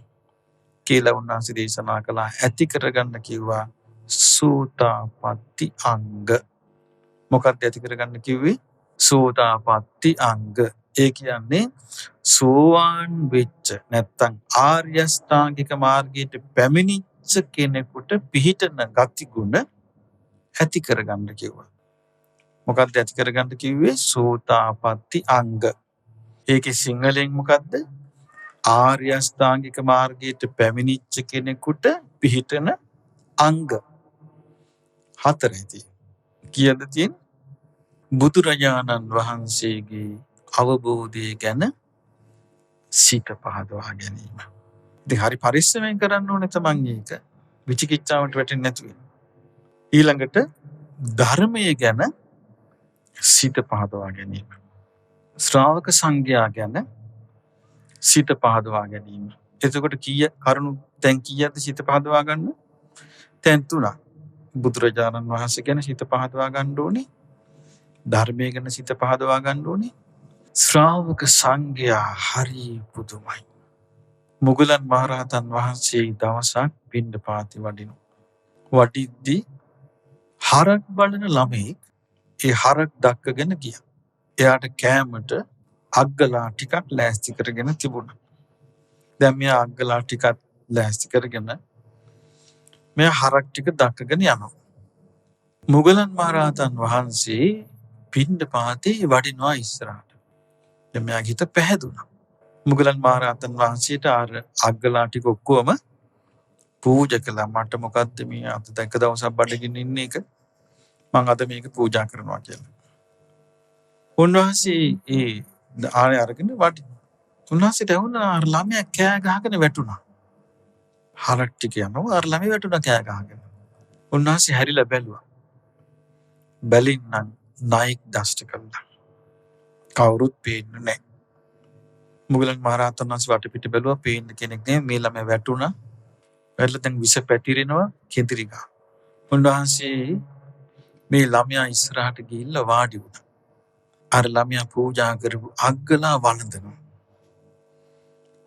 කියලා උන්වහන්සේ දේශනා කළා. ඇති කරගන්න කිව්වා සෝතාපට්ටි අංග. මොකක්ද ඇති කරගන්න කිව්වේ? සෝතාපට්ටි අංග. ඒ කියන්නේ සෝවාන් වෙච්ච නැත්තම් ආර්ය අෂ්ටාංගික මාර්ගයට පැමිණිච්ච කෙනෙකුට පිහිටන ගති ගුණ ඇති කරගන්න කිව්වා. මොකක්ද ඇති කරගන්න කිව්වේ? සෝතාපට්ටි අංග. ඒකේ සිංහලෙන් මොකක්ද? ආර්ය අෂ්ටාංගික මාර්ගයට පැමිණිච්ච කෙනෙකුට පිහිටන අංග 4 කීයද තියෙන්නේ? බුදුරජාණන් වහන්සේගේ අවබෝධය ගැන සිත පහදවා ගැනීම. ඉතින් හරි පරිස්සමෙන් කරන්න ඕනේ තමන් ඒක. විචිකිච්ඡාවට වැටෙන්නේ නැතුව. ඊළඟට ධර්මය ගැන සිත පහදවා ගැනීම. ශ්‍රාවක සංඝයා ගැන සිත පහදවා ගැනීම. එතකොට කරුණු දැන් කීයද සිත පහදවා ගන්න? දැන් 3. බුදුරජාණන් වහන්සේ ගැන සිත පහදවා ගන්න ඕනේ. ධර්මය ගැන සිත පහදවා ගන්න ඕනේ. ශ්‍රාවක සංඝයා හරි පුදුමයි. මුගලන් මහරහතන් වහන්සේ දවසක් පිණ්ඩපාතේ වඩිනවා. වඩිද්දී හරක් බලන ළමෙක් ඒ හරක් දක්කගෙන ගියා. එයාට කෑමට අග්ගලා ටිකක් ලෑස්ති කරගෙන තිබුණා. දැන් මෙයා අග්ගලා ටිකක් ලෑස්ති කරගෙන මෙයා හරක් ටික දක්කගෙන යනවා. මුගලන් මහරහතන් වහන්සේ පිණ්ඩපාතේ වඩිනවා ඉස්සරහට. දැන් මෙයාගේ හිත පැහැදුනා. මුගලන් මහරහතන් වහන්සේට අර අග්ගලා ටික ඔක්කොම පූජා කළා. මට මොකද්ද මේ අද දැක දවසක් බඩගින්න ඉන්න එක මම අද මේක පූජා කරනවා කියලා. උන්වහන්සේ ඒ ආනේ අරගෙන වඩි. උන්වහන්සේට වුණා අර ළමයා කෑ ගහගෙන වැටුණා. හරක් ටික යනවා අර ළමයා වැටුණා කෑ ගහගෙන. උන්වහන්සේ හැරිලා බැලුවා. බැලින්නම් නායික් දෂ්ට කළා. කවුරුත් පේන්නේ නැහැ. මුගලන් මහරහතන් වහන්සේ වටපිට බැලුවා පේන්න කෙනෙක් නෑ. මේ ළමයා වැටුණා. වැටලා දැන් විස පැතිරෙනවා කෙඳිරි ගහ. උන්වහන්සේ මේ ළමයා ඉස්සරහට ගිහිල්ලා වාඩි වුණා. අර ළමයා පූජා කරපු අග්ගලා වළඳනවා.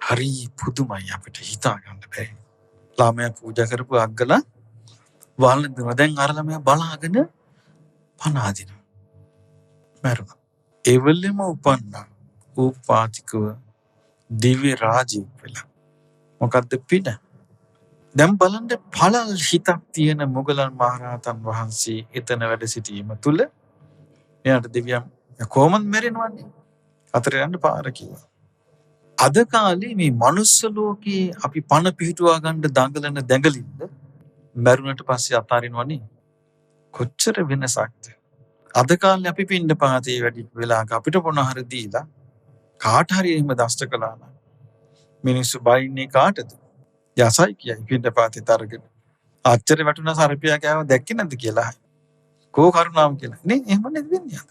හරි පුදුමයි අපිට හිතා ගන්න බැහැ. ළමයා පූජා කරපු අග්ගලා වළඳනවා. දැන් අර ළමයා බලාගෙන පණ අදිනවා. මැරුණා. එවලෙම උපන්නා උපාතිකව දිව්‍ය රාජ්‍යයක් වෙලා. මොකද්ද පින? දැන් බලන්න පළල් හිතක් තියෙන මුගලන් මහරහතන් වහන්සේ එතන වැඩ සිටීම තුල එයාට දෙවියන් කොහොමද මැරෙනවන්නේ? අතර යන්න පාර කිව්වා. අද කාලේ මේ මනුස්ස ලෝකේ අපි පණ පිහිටුවා ගන්න දඟලන දැඟලින්ද මැරුණට පස්සේ අතාරිනවනේ. කොච්චර වෙනසක්ද? අද කාලේ අපි පිණ්ඩපාතේ වැඩි වෙලාවක අපිට මොන හරි දීලා කාට හරි එහෙම දෂ්ට කළා නම් මිනිස්සු බයින්නේ කාටද? යසයි කියයි පිණ්ඩපාතේ තරගෙන. ආච්චර වැටුණා සර්පයා කෑව දැක්කේ නැද්ද කියලා. කෝ කරුණාව කියලා. නේ එහෙම නේද වෙන්නේ අද.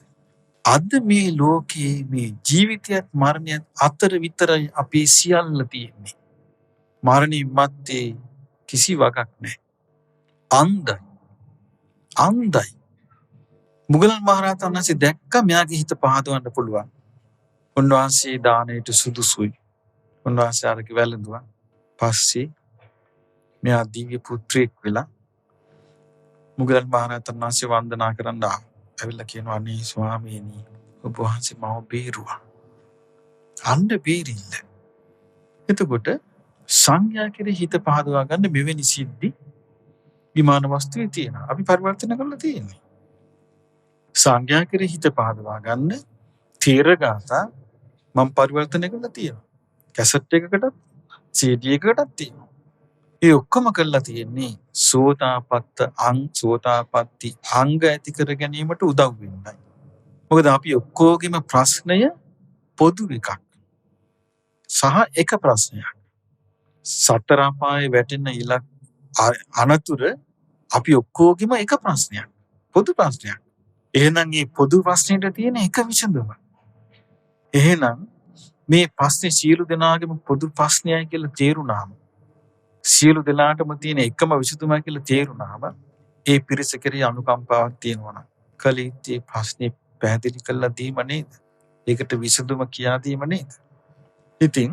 අද මේ ලෝකයේ මේ ජීවිතයත් මරණයත් අතර විතරයි අපේ සියල්ල තියෙන්නේ. මරණින් මත්තේ කිසි වගක් නැහැ. අන්ධයි. අන්ධයි. මුගලන් මහරහතන් වහන්සේ දැක්ක මෙයාගේ හිත පහදවන්න පුළුවන්. උන්වහන්සේ දානයට සුදුසුයි. උන්වහන්සේ ආරක වැළඳුවා. පස්සේ මෙයා දිව්‍ය පුත්‍රයෙක් වෙලා මුගලන් මහරහතන් වහන්සේ වන්දනා කරන්න ආවා. ඇවිල්ලා කියනවා අනේ ස්වාමීනි ඔබ වහන්සේ මාව බේරුවා. අන්න බේරිල්ල. එතකොට සංඥා කෙරෙහි හිත පහදවා ගන්න මෙවැනි සිද්ධි විමාන වස්තුවේ තියෙනවා. අපි පරිවර්තන කරලා තියෙන්නේ. සංඥා කෙරෙහි හිත පහදවා ගන්න තීරගාථා මම පරිවර්තන කරලා තියෙනවා. කැසට් එකකටත් CD එකකටත් තියෙනවා. ඒ ඔක්කොම කරලා තියෙන්නේ සෝතාපට්ටි අංග ඇති කර ගැනීමට උදව් වෙන්නයි. මොකද අපි ඔක්කොගෙම ප්‍රශ්නය පොදු එකක්. සහ එක ප්‍රශ්නයක්. සතර අපායේ වැටෙන අනතුර අපි ඔක්කොගෙම එක ප්‍රශ්නයක්. පොදු ප්‍රශ්නයක්. එහෙනම් මේ පොදු ප්‍රශ්නෙට තියෙන එක විසඳුම. එහෙනම් මේ ප්‍රශ්නේ සියලු දෙනාගේම පොදු ප්‍රශ්නයයි කියලා තේරුණාම සියලු දෙනාටම තියෙන එකම විසඳුමයි කියලා තේරුණාම ඒ පිරිස කෙරෙහි අනුකම්පාවක් තියෙනවා නම් කලිතේ ප්‍රශ්නේ පැහැදිලි කරලා දීම නේද? ඒකට විසඳුම කියා දීම නේද? ඉතින්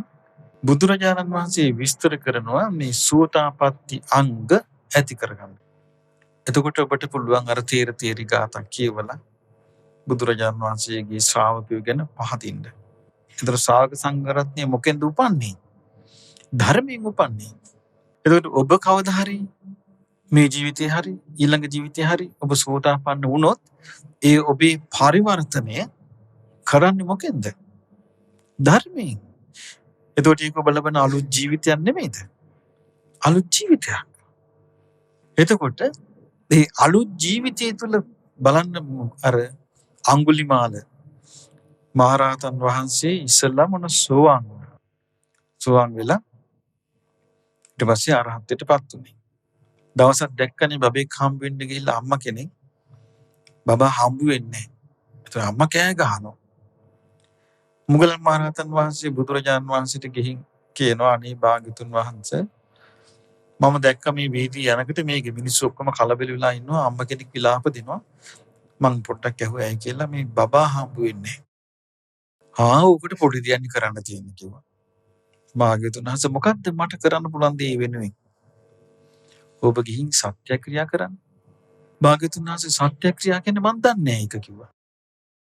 බුදුරජාණන් වහන්සේ විස්තර කරනවා මේ සෝතාපට්ටි අංග ඇති කරගන්න. එතකොට ඔබට පුළුවන් අර තේරි ගාතක් කියවලා බුදුරජාණන් වහන්සේගේ ශ්‍රාවකයෝ ගැන පහදින්න. ඒතර ශ්‍රාවක සංඝරත්නය මොකෙන්ද උපන්නේ? ධර්මයෙන් උපන්නේ. එතකොට ඔබ කවදා හරි මේ ජීවිතේ හරි ඊළඟ ජීවිතේ හරි ඔබ සෝතාපන්න වුණොත් ඒ ඔබේ පරිවර්තනය කරන්නේ මොකෙන්ද? ධර්මයෙන්. එතකොට ඒක ඔබ ලබන අලුත් ජීවිතයක් නෙමෙයිද? අලුත් ජීවිතයක්. එතකොට මේ අලුත් ජීවිතය තුළ බලන්න අර අඟුලිමාල මහරහතන් වහන්සේ ඉස්සෙල්ලා මොන සෝවාන් වුණා. සෝවාන් වෙලා ඊට පස්සේ අරහත්ත්වයටපත් උනේ. දවසක් දැක්කනේ බබෙක් හම්බ වෙන්න ගිහිල්ලා අම්මා කෙනෙක් බබා හම්බ වෙන්නේ නැහැ. ඒතර අම්මා කෑ ගහනවා. මුගලන් මහරහතන් වහන්සේ බුදුරජාණන් වහන්සේට ගිහින් කියනවා අනේ භාග්‍යතුන් වහන්සේ මම දැක්ක මේ වීදියේ යනකොට මේකේ මිනිස්සු ඔක්කොම කලබල වෙලා ඉන්නවා අම්මා කෙනෙක් විලාප දෙනවා මං පොඩ්ඩක් ඇහුවයි කියලා මේ බබා හම්බ වෙන්නේ. උකට පොඩි දියන්නේ කරන්න තියෙන කිව්වා. භාග්‍යතුන් වහන්සේ මොකද්ද මට කරන්න පුළුවන් දේ වෙනුවෙන්? ඔබ ගිහින් සත්‍යක්‍රියා කරන්න. භාග්‍යතුන් වහන්සේ සත්‍යක්‍රියා කියන්නේ මන් දන්නේ නැහැ ඒක කිව්වා.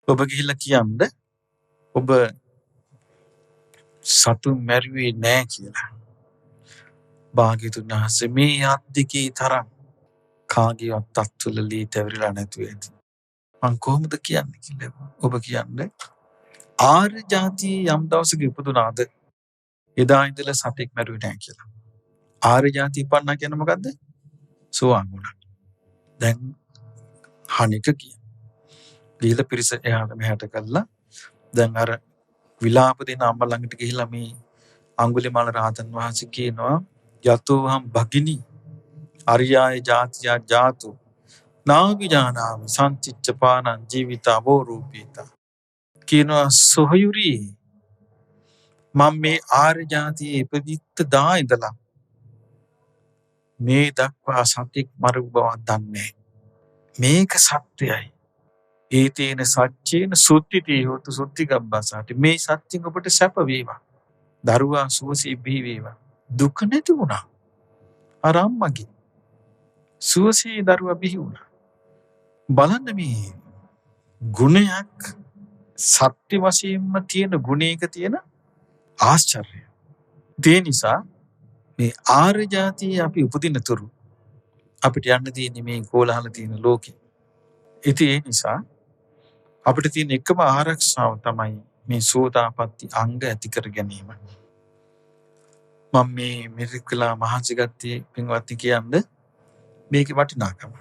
ඔබ ගිහිල්ලා කියන්න ඔබ සතුන් මැරුවේ නැහැ කියලා. භාග්‍යතුන් වහන්සේ මේ අත්දිකේ තරම් කාගේවත් අත්වල ලී තැවරිලා නැතුව ඇති. මං කොහොමද කියන්නේ කියලා. ඔබ කියන්නේ ආර්ය ජාතියේ යම් දවසක ඉපදුනාද එදා ඉඳලා සතෙක් මැරුවේ නැහැ කියලා. ආර්ය ජාතිය ඉපන්නා කියන්නේ මොකද්ද? සෝවාන් වුණා. දැන් හනික ගිහිල්ලා පිරිස එහාට මෙහාට කළා. දැන් අර විලාප දෙන අම්මා ළඟට ගිහිල්ලා මේ අඟුලිමාල රහතන් වහන්සේ කියනවා යතෝහම් භගිනී අරියාය ජාතියා ජාතු නාවි ඥානාමි සංචිච්ච පානං ජීවිතා වෝ රූපීතා කියනවා සොහයුරි මම මේ ආර්ය ජාතියේ ඉපදිච්ච දා ඉඳලා මේ දක්වා සත්‍යක් මරු බව දන්නේ. මේක සත්‍යයි. ඒතේන සච්චේන සුත්තිතේ හොතු සුත්ති ගබ්බසාටි මේ සත්‍යෙන් ඔබට සැප වේවා. දරුවා සුවසේ බිහි වේවා. දුක නැති වුණා. අර අම්මගේ සුවසේ දරුවා බිහි වුණා. බලන්න මේ ගුණයක් සත්‍ය වශයෙන්ම තියෙන ගුණයක තියෙන ආශ්චර්යය. ඒ නිසා මේ ආර්ය ජාතියේ අපි උපදින තුරු අපිට යන්න තියෙන්නේ මේ කෝලහල තියෙන ලෝකේ. ඉතින් ඒ නිසා අපිට තියෙන එකම ආරක්ෂාව තමයි මේ සෝතාපට්ටි අංග ඇති කර ගැනීම. මම මේ මෙරිකලා මහන්සි ගත්තේ පින්වත්නි කියන්නේ මේකේ වටිනාකම.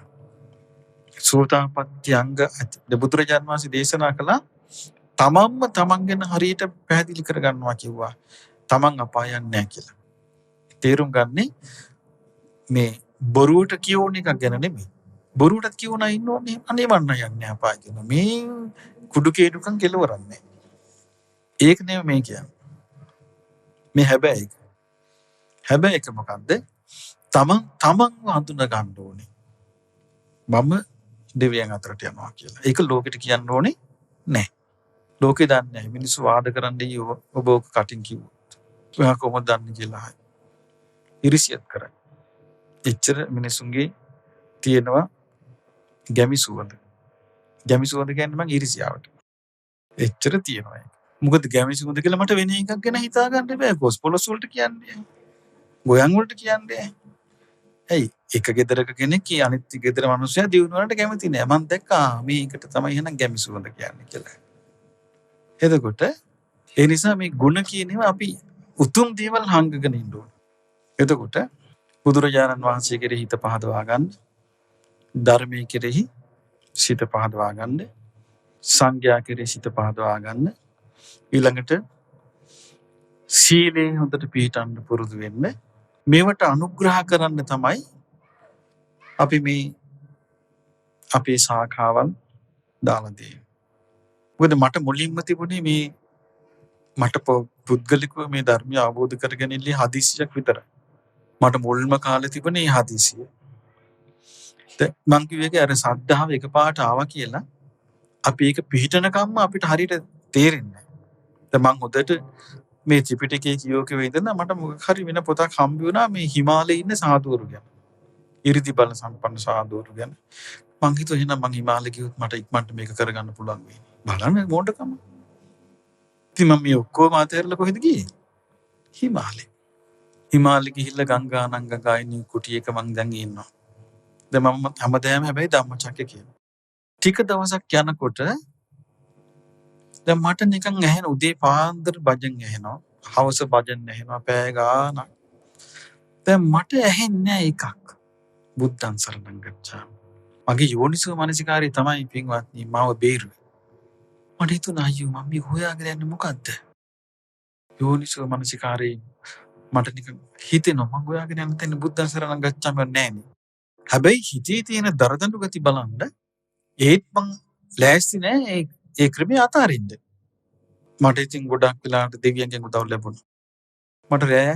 සෝතාපට්ටි අංග බුදුරජාණන් වහන්සේ දේශනා කළා තමන්ම තමන් ගැන හරියට පැහැදිලි කරගන්නවා කිව්වා. තමන් අපායන්නේ නැහැ කියලා. තේරුම් ගන්නේ මේ බොරුවට කියෝන එකක් ගැන නෙමෙයි. බොරුවටත් කියෝනා ඉන්න ඕනේ. අනේ මන්න යන්නේ අපාය කියන. මේ කුඩු කේඩුකම් කෙලවරන්නේ. ඒක නෙමෙයි මේ කියන්නේ. මේ හැබැයි එක මොකද්ද? තමන්ව හඳුනා ගන්න ඕනේ. මම දෙවියන් අතරට යනවා කියලා. ඒක ලෝකෙට කියන්න ඕනේ නැහැ. ලෝකේ දන්නේ නැහැ. මිනිස්සු වාද කරන්නේ ඔබ ඔක කටින් කිව්වොත්. ඔයා කොහොමද දන්නේ කියලා. ඉරිසියත් කරයි. එච්චර මිනිසුන්ගේ තියෙනවා ගැමි සුවඳ. ගැමි සුවඳ කියන්නේ මං ඉරිසියාවට. එච්චර තියෙනවා ඒක. මොකද ගැමි සුවඳ කියලා මට වෙන එකක් ගැන හිතා ගන්න බෑ. ගොස් පොලොස් වලට කියන්නේ. ගෝයන් වලට කියන්නේ. ඇයි එක ගෙදරක කෙනෙක් අනිත් ගෙදර මිනිස්සයා දිනුනට කැමති නෑ. මං දැක්කා මේකට තමයි එහෙනම් ගැමි සුවඳ කියන්නේ කියලා. එතකොට ඒ නිසා මේ ಗುಣ කියනවා අපි උතුම් දේවල් හංගගෙන ඉන්න ඕනේ. එතකොට බුදුරජාණන් වහන්සේ කෙරෙහි හිත පහදවා ගන්න, ධර්මයේ කෙරෙහි සිත පහදවා ගන්න, සංඝයා කෙරෙහි සිත පහදවා ගන්න, ඊළඟට සීලේ හොඳට පිළිටන්න පුරුදු වෙන්න. මේවට අනුග්‍රහ කරන්න තමයි අපි මේ අපේ ශාඛාවන් දාලා දෙන්නේ. මොකද මට මුලින්ම තිබුණේ මේ මට පුද්ගලිකව මේ ධර්මය අවබෝධ කරගැනීමේ හදිසියක් විතරයි. මට මුල්ම කාලේ තිබුණේ හදිසිය. මං කිව්වේ අර සද්ධාව එකපාරට ආවා කියලා අපි ඒක පිළිටනකම්ම අපිට හරියට තේරෙන්නේ නැහැ. දැන් මං හොදට මේ ත්‍රිපිටකයේ කියෝක වේදන මට මොකක් හරි වෙන පොතක් හම්බ වුණා මේ හිමාලයේ ඉන්න සාධුවරු ගැන. ඉරිදි බල සම්පන්න සාධුවරු ගැන. මං හිතුවා එහෙනම් මං හිමාලය ගියොත් මට ඉක්මනට මේක කරගන්න පුළුවන් වෙයි. බලන්න මොඩකම. ඉතින් මම මේ ඔක්කොම අතහැරලා කොහෙද ගියේ? හිමාලේ. හිමාලෙ ගිහිල්ලා ගංගා නංගගායිනී කුටියක මං දැන් ඉන්නවා. දැන් මම හැමදාම හැබැයි ධම්මචක්කය කියනවා. ටික දවසක් යනකොට දැන් මට නිකන් ඇහෙන උදේ පාන්දර භජන් ඇහෙනවා. හවස භජන් ඇහෙනවා පැය ගානක්. දැන් මට ඇහෙන්නේ එකක්. බුද්ධං සරණං ගච්ඡාමි. මගේ යෝනිසෝ මනසිකාරය තමයි පින්වත්නි මාව බේරුවේ. මට හිතුණා අයියෝ මම මේ හොයාගෙන යන්නේ මොකද්ද? යෝනිසෝ මනසිකාරේ මට නිකන් හිතෙනවා මම හොයාගෙන යන තැන බුද්ධං සරණං ගච්ඡාමි නෑනේ. හැබැයි හිතේ තියෙන දරදඬු ගති බලන්න ඒත් මං ලෑස්ති නෑ ඒ ක්‍රමයේ අතාරින්න. මට ඉතින් ගොඩක් වෙලාවට දෙවියන්ගෙන් උදව් ලැබුණා. මට රෑ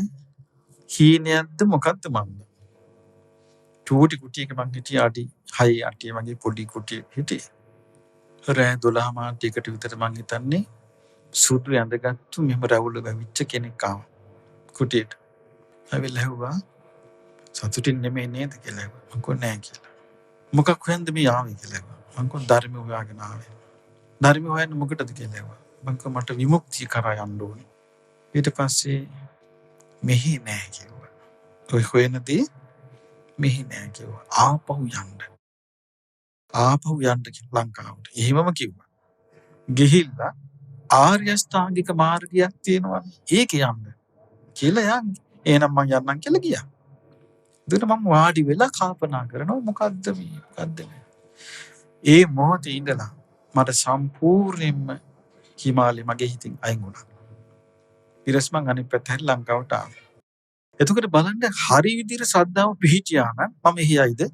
හීනයක්ද මොකද්ද මන්ද? චූටි කුටියක මං හිටියේ අඩි 6 8 වගේ පොඩි කුටියක හිටියේ. රෑ 12 මාටිකට විතර මං හිතන්නේ සුදු ඇඳගත්තු මෙහෙම රැවුල වැවිච්ච කෙනෙක් ආවා කුටියට. ඇවිල්ලා ඇහුවා සතුටින් නෙමෙයි නේද කියලා. මං කිව්වා නෑ කියලා. මොකක් හොයන්ද මේ ආවේ කියලා. මං කිව්වා ධර්ම හොයාගෙන ආවේ. ධර්ම හොයන්න මොකටද කියලා. මං කිව්වා මට විමුක්තිය කරා යන්න ඕනේ. ඊට පස්සේ මෙහි නෑ කිව්වා. ඔය හොයනදී මෙහි නෑ කිව්වා. ආපහු යන්න. ආපහු යන්න ලංකාවට. එහෙමම කිව්වා. ගිහිල්ලා ආර්ය අෂ්ටාංගික මාර්ගයක් තියෙනවා. ඒක යන්න කියලා යන්නේ. එහෙනම් මං යන්නම් කියලා ගියා. එතකොට මම වාඩි වෙලා කල්පනා කරනවා මොකද්ද මේ. ඒ මොහොතේ ඉඳලා මට සම්පූර්ණයෙන්ම හිමාලය මගේ හිතින් අයින් වුණා. ඊට මං අනිත් පැත්තට ලංකාවට ආවා. එතකොට බලන්න හරි විදිහට ශ්‍රද්ධාව පිහිටියා නම් මම එහියිද?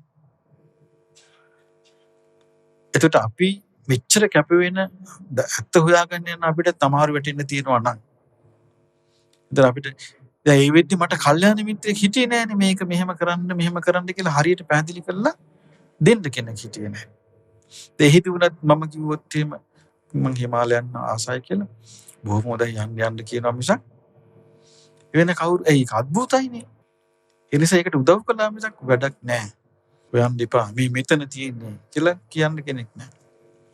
එතකොට අපි මෙච්චර කැප වෙන ඇත්ත හොයාගන්න යන අපිට තමාරු වැටෙන්න තියෙනවා නම් ඉතින් අපිට දැන් ඒ වෙද්දි මට කල්යාණ මිත්‍රෙක් හිටියේ නෑනේ මේක මෙහෙම කරන්න කියලා හරියට පැහැදිලි කරලා දෙන්න කෙනෙක් හිටියේ නෑ. දෙහිදී වුණත් මම කිව්වොත් එහෙම මං හිමාලයන් ආසයි කියලා බොහොම හොඳයි යන්න කියනවා මිසක් වෙන කවුරු ඒක අద్භූතයිනේ. ඒ නිසා ඒකට උදව් කළා මිසක් වැඩක් නෑ. හොයන්න එපා. මේ මෙතන තියෙන්නේ කියලා කියන්න කෙනෙක් නෑ.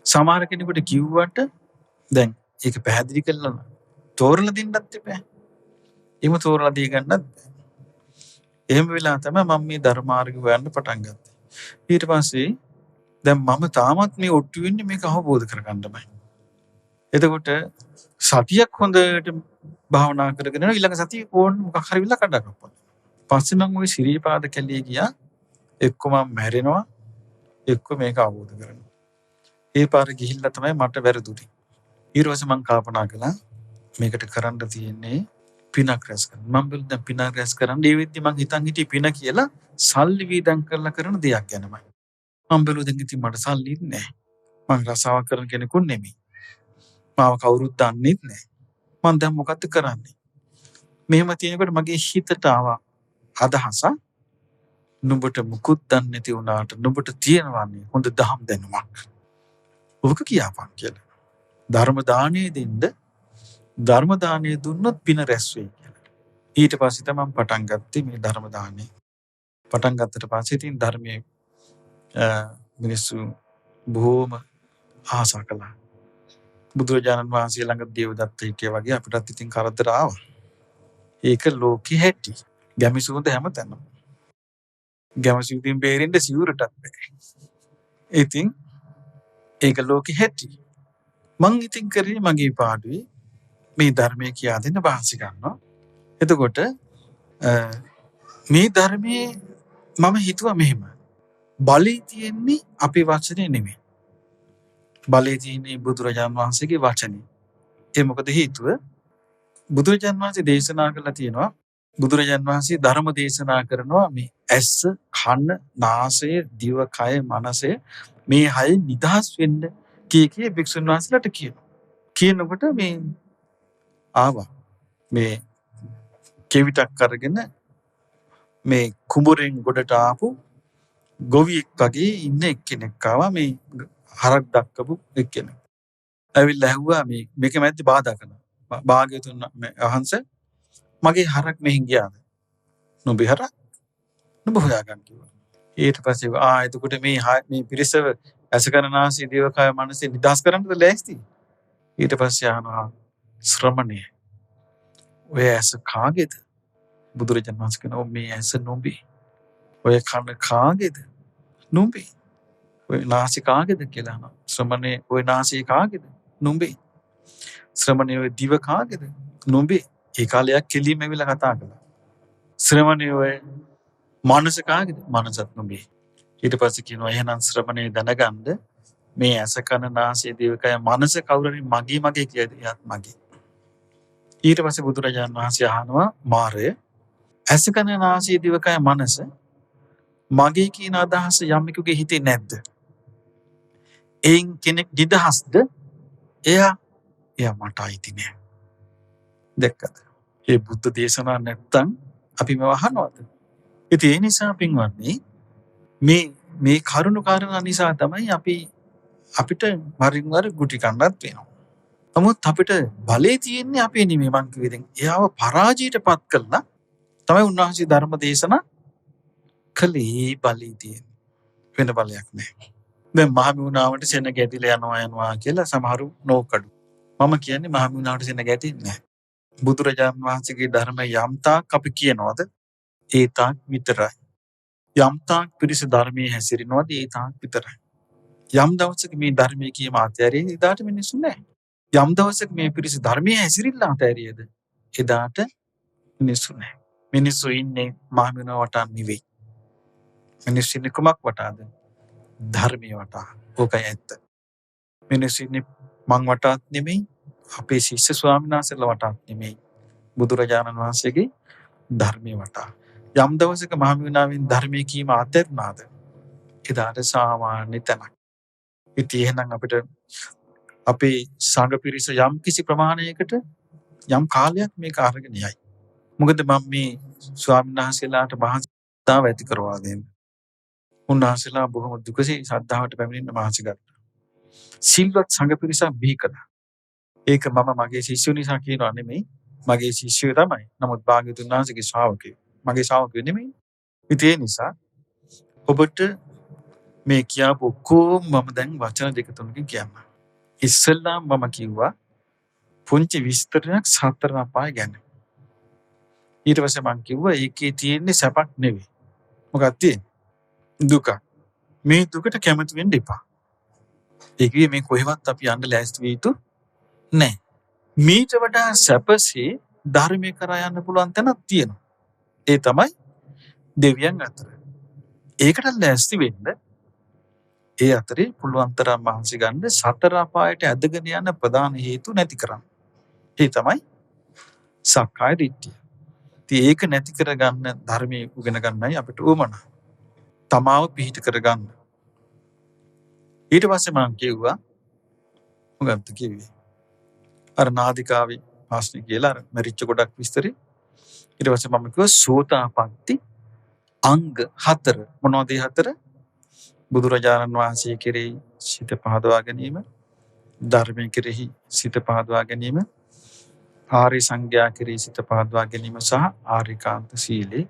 සමහර කෙනෙකුට කිව්වට දැන් ඒක පැහැදිලි කරලා තෝරලා දෙන්නත් එපා. එහෙම තෝරලා දී ගන්නත් බෑ. එහෙම වෙලා තමයි මම මේ ධර්මාර්ගය හොයන්න පටන් ගත්තේ. ඊට පස්සේ දැන් මම තාමත් මේ ඔට්ටු වෙන්නේ මේක අවබෝධ කරගන්නමයි. එතකොට සතියක් හොඳට භාවනා කරගෙන ඊළඟ සතිය ඕන මොකක් හරි විලා කඩකප්පන. පස්සේ මම ওই ශ්‍රීපාද කැලියේ ගියා. එක්ක මම මැරෙනවා එක්ක මේක අවබෝධ කරගන්නවා. ඒ පාර ගිහිල්ලා තමයි මට වැරදුනේ. ඊට පස්සේ මම කල්පනා කළා මේකට කරන්න තියෙන්නේ පිනක් රැස් කරනවා. මම බැලුවා දැන් පිනක් රැස් කරන්න ඒ වෙද්දි මං හිතන් හිටියේ පින කියලා සල්ලි වීදම් කරලා කරන දෙයක් ගැනමයි. මම බැලුවා දැන් ඉතින් මට සල්ලි නැහැ. මං රසාවක් කරන කෙනෙකුත් නෙමෙයි. මාව කවුරුත් දන්නෙත් නැහැ. මං දැන් මොකද්ද කරන්නේ? මෙහෙම තියෙනකොට මගේ හිතට ආවා අදහස නුඹට මුකුත් දන්නේ නැති වුණාට නුඹට තියෙනවානේ හොඳ දහම් දැනුමක්. ඔබක කියාපන් කියලා. ධර්ම දාණය දෙන්න ධර්ම දාණය දුන්නොත් පින රැස් වෙයි කියලා. ඊට පස්සේ තමයි මම පටන් ගත්තේ මේ ධර්ම දාණය. පටන් ගත්තට පස්සේ ඉතින් ධර්මයේ මිනිස්සු බොහෝම ආසා කළා. බුදුරජාණන් වහන්සේ ළඟ දේවදත්ත හිටියා වගේ අපිටත් ඉතින් කරදර ආවා. ඒක ලෝකෙ හැටි. ගැමිසුන්ද හැමතැනම. ගැමසියුතින් බේරෙන්න සිවුරටත් බෑ. ඉතින් ඒක ලෝකෙ හැටි. මං ඉතින් කරේ මගේ පාඩුවේ මේ ධර්මයේ කියා දෙන්න භාෂි ගන්නවා. එතකොට මේ ධර්මයේ මම හිතුවා මෙහෙම. බලේ තියෙන්නේ අපේ වචනේ නෙමෙයි. බලේ තියෙන්නේ බුදුරජාණන් වහන්සේගේ වචනේ. ඒ මොකද හේතුව? බුදුරජාණන් වහන්සේ දේශනා කළා තියෙනවා. බුදුරජාණන් වහන්සේ ධර්ම දේශනා කරනවා මේ ඇස, කන, නාසය, දිව, කය, මනසය මේ හය නිදහස් වෙන්න කී භික්ෂුන් වහන්සේලාට කියනවා. කියනකොට මේ ආවා. මේ කෙවිතක් අරගෙන මේ කුඹුරෙන් ගොඩට ආපු ගොවියෙක් වගේ ඉන්න එක්කෙනෙක් ආවා මේ හරක් දක්කපු එක්කෙනෙක්. ඇවිල්ලා ඇහුවා මේක මැද්දේ බාධා කළා. භාග්‍යතුන් වහන්සේ මගේ හරක් මෙහෙන් ගියාද? නුඹේ හරක්? නුඹ හොයාගන්න කිව්වා. ඊට පස්සේ එතකොට මේ පිරිසව ඇසකරනාසී දේවකය මනසේ නිදහස් කරන්නද ලෑස්ති? ඊට පස්සේ අහනවා ශ්‍රමණේ ඔය ඇස කාගේද? බුදුරජාණන් වහන්සේ කියනවා මේ ඇස නුඹේ. ඔය කන කාගේද? නුඹේ. ඔය නාසය කාගේද කියලා අහනවා. ශ්‍රමණේ ඔය නාසය කාගේද? නුඹේ. ශ්‍රමණේ ඔය දිව කාගේද? නුඹේ. ඒ කාලයක් කෙලින්ම ඇවිල්ලා කතා කළා. ශ්‍රමණේ ඔය මනස කාගේද? මනසත් නුඹේ. ඊට පස්සේ කියනවා එහෙනම් ශ්‍රමණේ දැනගන්න මේ ඇස කන නාසය දිවකය මනස කවුරුරි මගේ කියද? එයත් මගේ. ඊට පස්සේ බුදුරජාණන් වහන්සේ අහනවා මාරය ඇස කන නාසය දිවකය මනස මගේ කියන අදහස යම්ෙකුගේ හිතේ නැද්ද? එයින් කෙනෙක් නිදහස්ද? එයා මට අයිති නෑ. දැක්කද? මේ බුද්ධ දේශනා නැත්තම් අපි මේව අහනවද? ඉතින් ඒ නිසා පින්වත්නි මේ කරුණු කාරණා නිසා තමයි අපිට වරින් වර ගුටි කන්නත් වෙනවා. නමුත් අපිට බලේ තියෙන්නේ අපේ නෙමෙයි මං කිව්වේ දැන්. එයාව පරාජයටපත් කළා තමයි උන්වහන්සේ ධර්ම දේශනා කළේ බලේ තියෙන. වෙන බලයක් නැහැ. දැන් මහමෙවුනාවට සෙන ගැටිලා යනවා කියලා සමහරු නෝකඩු. මම කියන්නේ මහමෙවුනාවට සෙන ගැටෙන්නේ නැහැ. බුදුරජාණන් වහන්සේගේ ධර්ම යම් තාක් අපි කියනවාද ඒ තාක් විතරයි. යම් තාක් පිරිස ධර්මයේ හැසිරෙනවාද ඒ තාක් විතරයි. යම් දවසක මේ ධර්මයේ කීම ආතෑරියද එදාට මිනිස්සු නැහැ. යම් දවසක මේ පිරිස ධර්මයේ හැසිරෙilla ආතෑරියද එදාට මිනිස්සු නැහැ. මිනිස්සු ඉන්නේ මහමෙවුනා වටා නෙවෙයි. මිනිස්සු ඉන්නේ කුමක් වටාද? ධර්මයේ වටා. ඕකයි ඇත්ත. මිනිස්සු ඉන්නේ මං වටාත් නෙමෙයි අපේ ශිෂ්‍ය ස්වාමීන් වහන්සේලා වටාත් නෙමෙයි. බුදුරජාණන් වහන්සේගේ ධර්මයේ වටා. යම් දවසක මහමෙවුනාවෙන් ධර්මයේ කීම අතහැරුණාද එදාට සාමාන්‍ය තැනක්. ඉතින් එහෙනම් අපිට අපේ සංඝ පිරිස යම් කිසි ප්‍රමාණයකට යම් කාලයක් මේක අරගෙන යයි. මොකද මම මේ ස්වාමීන් වහන්සේලාට මහාසාව ඇති කරවා දෙන්න. උන්වහන්සේලා බොහොම දුකසේ ශ්‍රද්ධාවට පැමිණෙන්න මහන්සි ගත්තා. සිල්වත් සංඝ පිරිසක් බිහි කළා. ඒක මම මගේ ශිෂ්‍යයෝ නිසා කියනවා නෙමෙයි. මගේ ශිෂ්‍යයෝ තමයි. නමුත් භාග්‍යවතුන් වහන්සේගේ ශ්‍රාවකයෝ. මගේ ශ්‍රාවකයෝ නෙමෙයි. ඉතින් ඒ නිසා ඔබට මේ කියපු කොම් මම දැන් වචන දෙක තුනකින් කියන්න. ඉස්සෙල්ලාම මම කිව්වා පුංචි විස්තරයක් සතර අපාය ගැන. ඊට පස්සේ මම කිව්වා ඒකේ තියෙන්නේ සැපක් නෙවෙයි. මොකක්ද තියෙන්නේ? දුක. මේ දුකට කැමති වෙන්න එපා. ඒකේ මේ කොහෙවත් අපි යන්න ලෑස්ති වෙ යුතු නැහැ. මීට වඩා සැපසේ ධර්මයේ කරා යන්න පුළුවන් තැනක් තියෙනවා. ඒ තමයි දෙවියන් අතර. ඒකට ලෑස්ති වෙන්න ඒ අතරේ පුළුවන් තරම් මහන්සි ගන්න සතර අපායට ඇදගෙන යන ප්‍රධාන හේතු නැති කරන්න. ඒ තමයි සක්කාය දිට්ඨිය. ඉතින් ඒක නැති කරගන්න ධර්මයේ උගෙන ගන්නයි අපිට උවමනා. තමාව පිහිට කරගන්න. ඊට පස්සේ මම කිව්වා මොකක්ද කිව්වේ? අර නාදිකාවේ ප්‍රශ්නේ කියලා අර මරිච්ච ගොඩක් විස්තරේ. ඊට පස්සේ මම කිව්වා සෝතාපට්ටි අංග 4. මොනවද ඒ 4? බුදුරජාණන් වහන්සේ කෙරෙහි සිත පහදවා ගැනීම, ධර්මයේ කෙරෙහි සිත පහදවා ගැනීම, ආර්ය සංඥා කෙරෙහි සිත පහදවා ගැනීම සහ ආරිකාන්ත සීලේ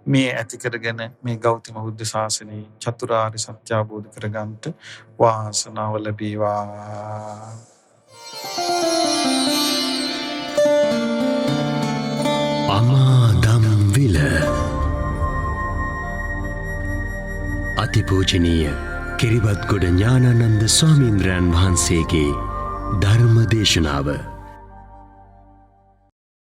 මේ ඇති කරගෙන මේ ගෞතම බුද්ධ ශාසනයේ චතුරාර්ය සත්‍ය අවබෝධ කරගන්නට වාසනාව ලැබේවා. අමාදම් විල අතිපූජනීය කිරිබත්ගොඩ ඥානානන්ද ස්වාමීන්ද්‍රයන් වහන්සේගේ ධර්ම දේශනාව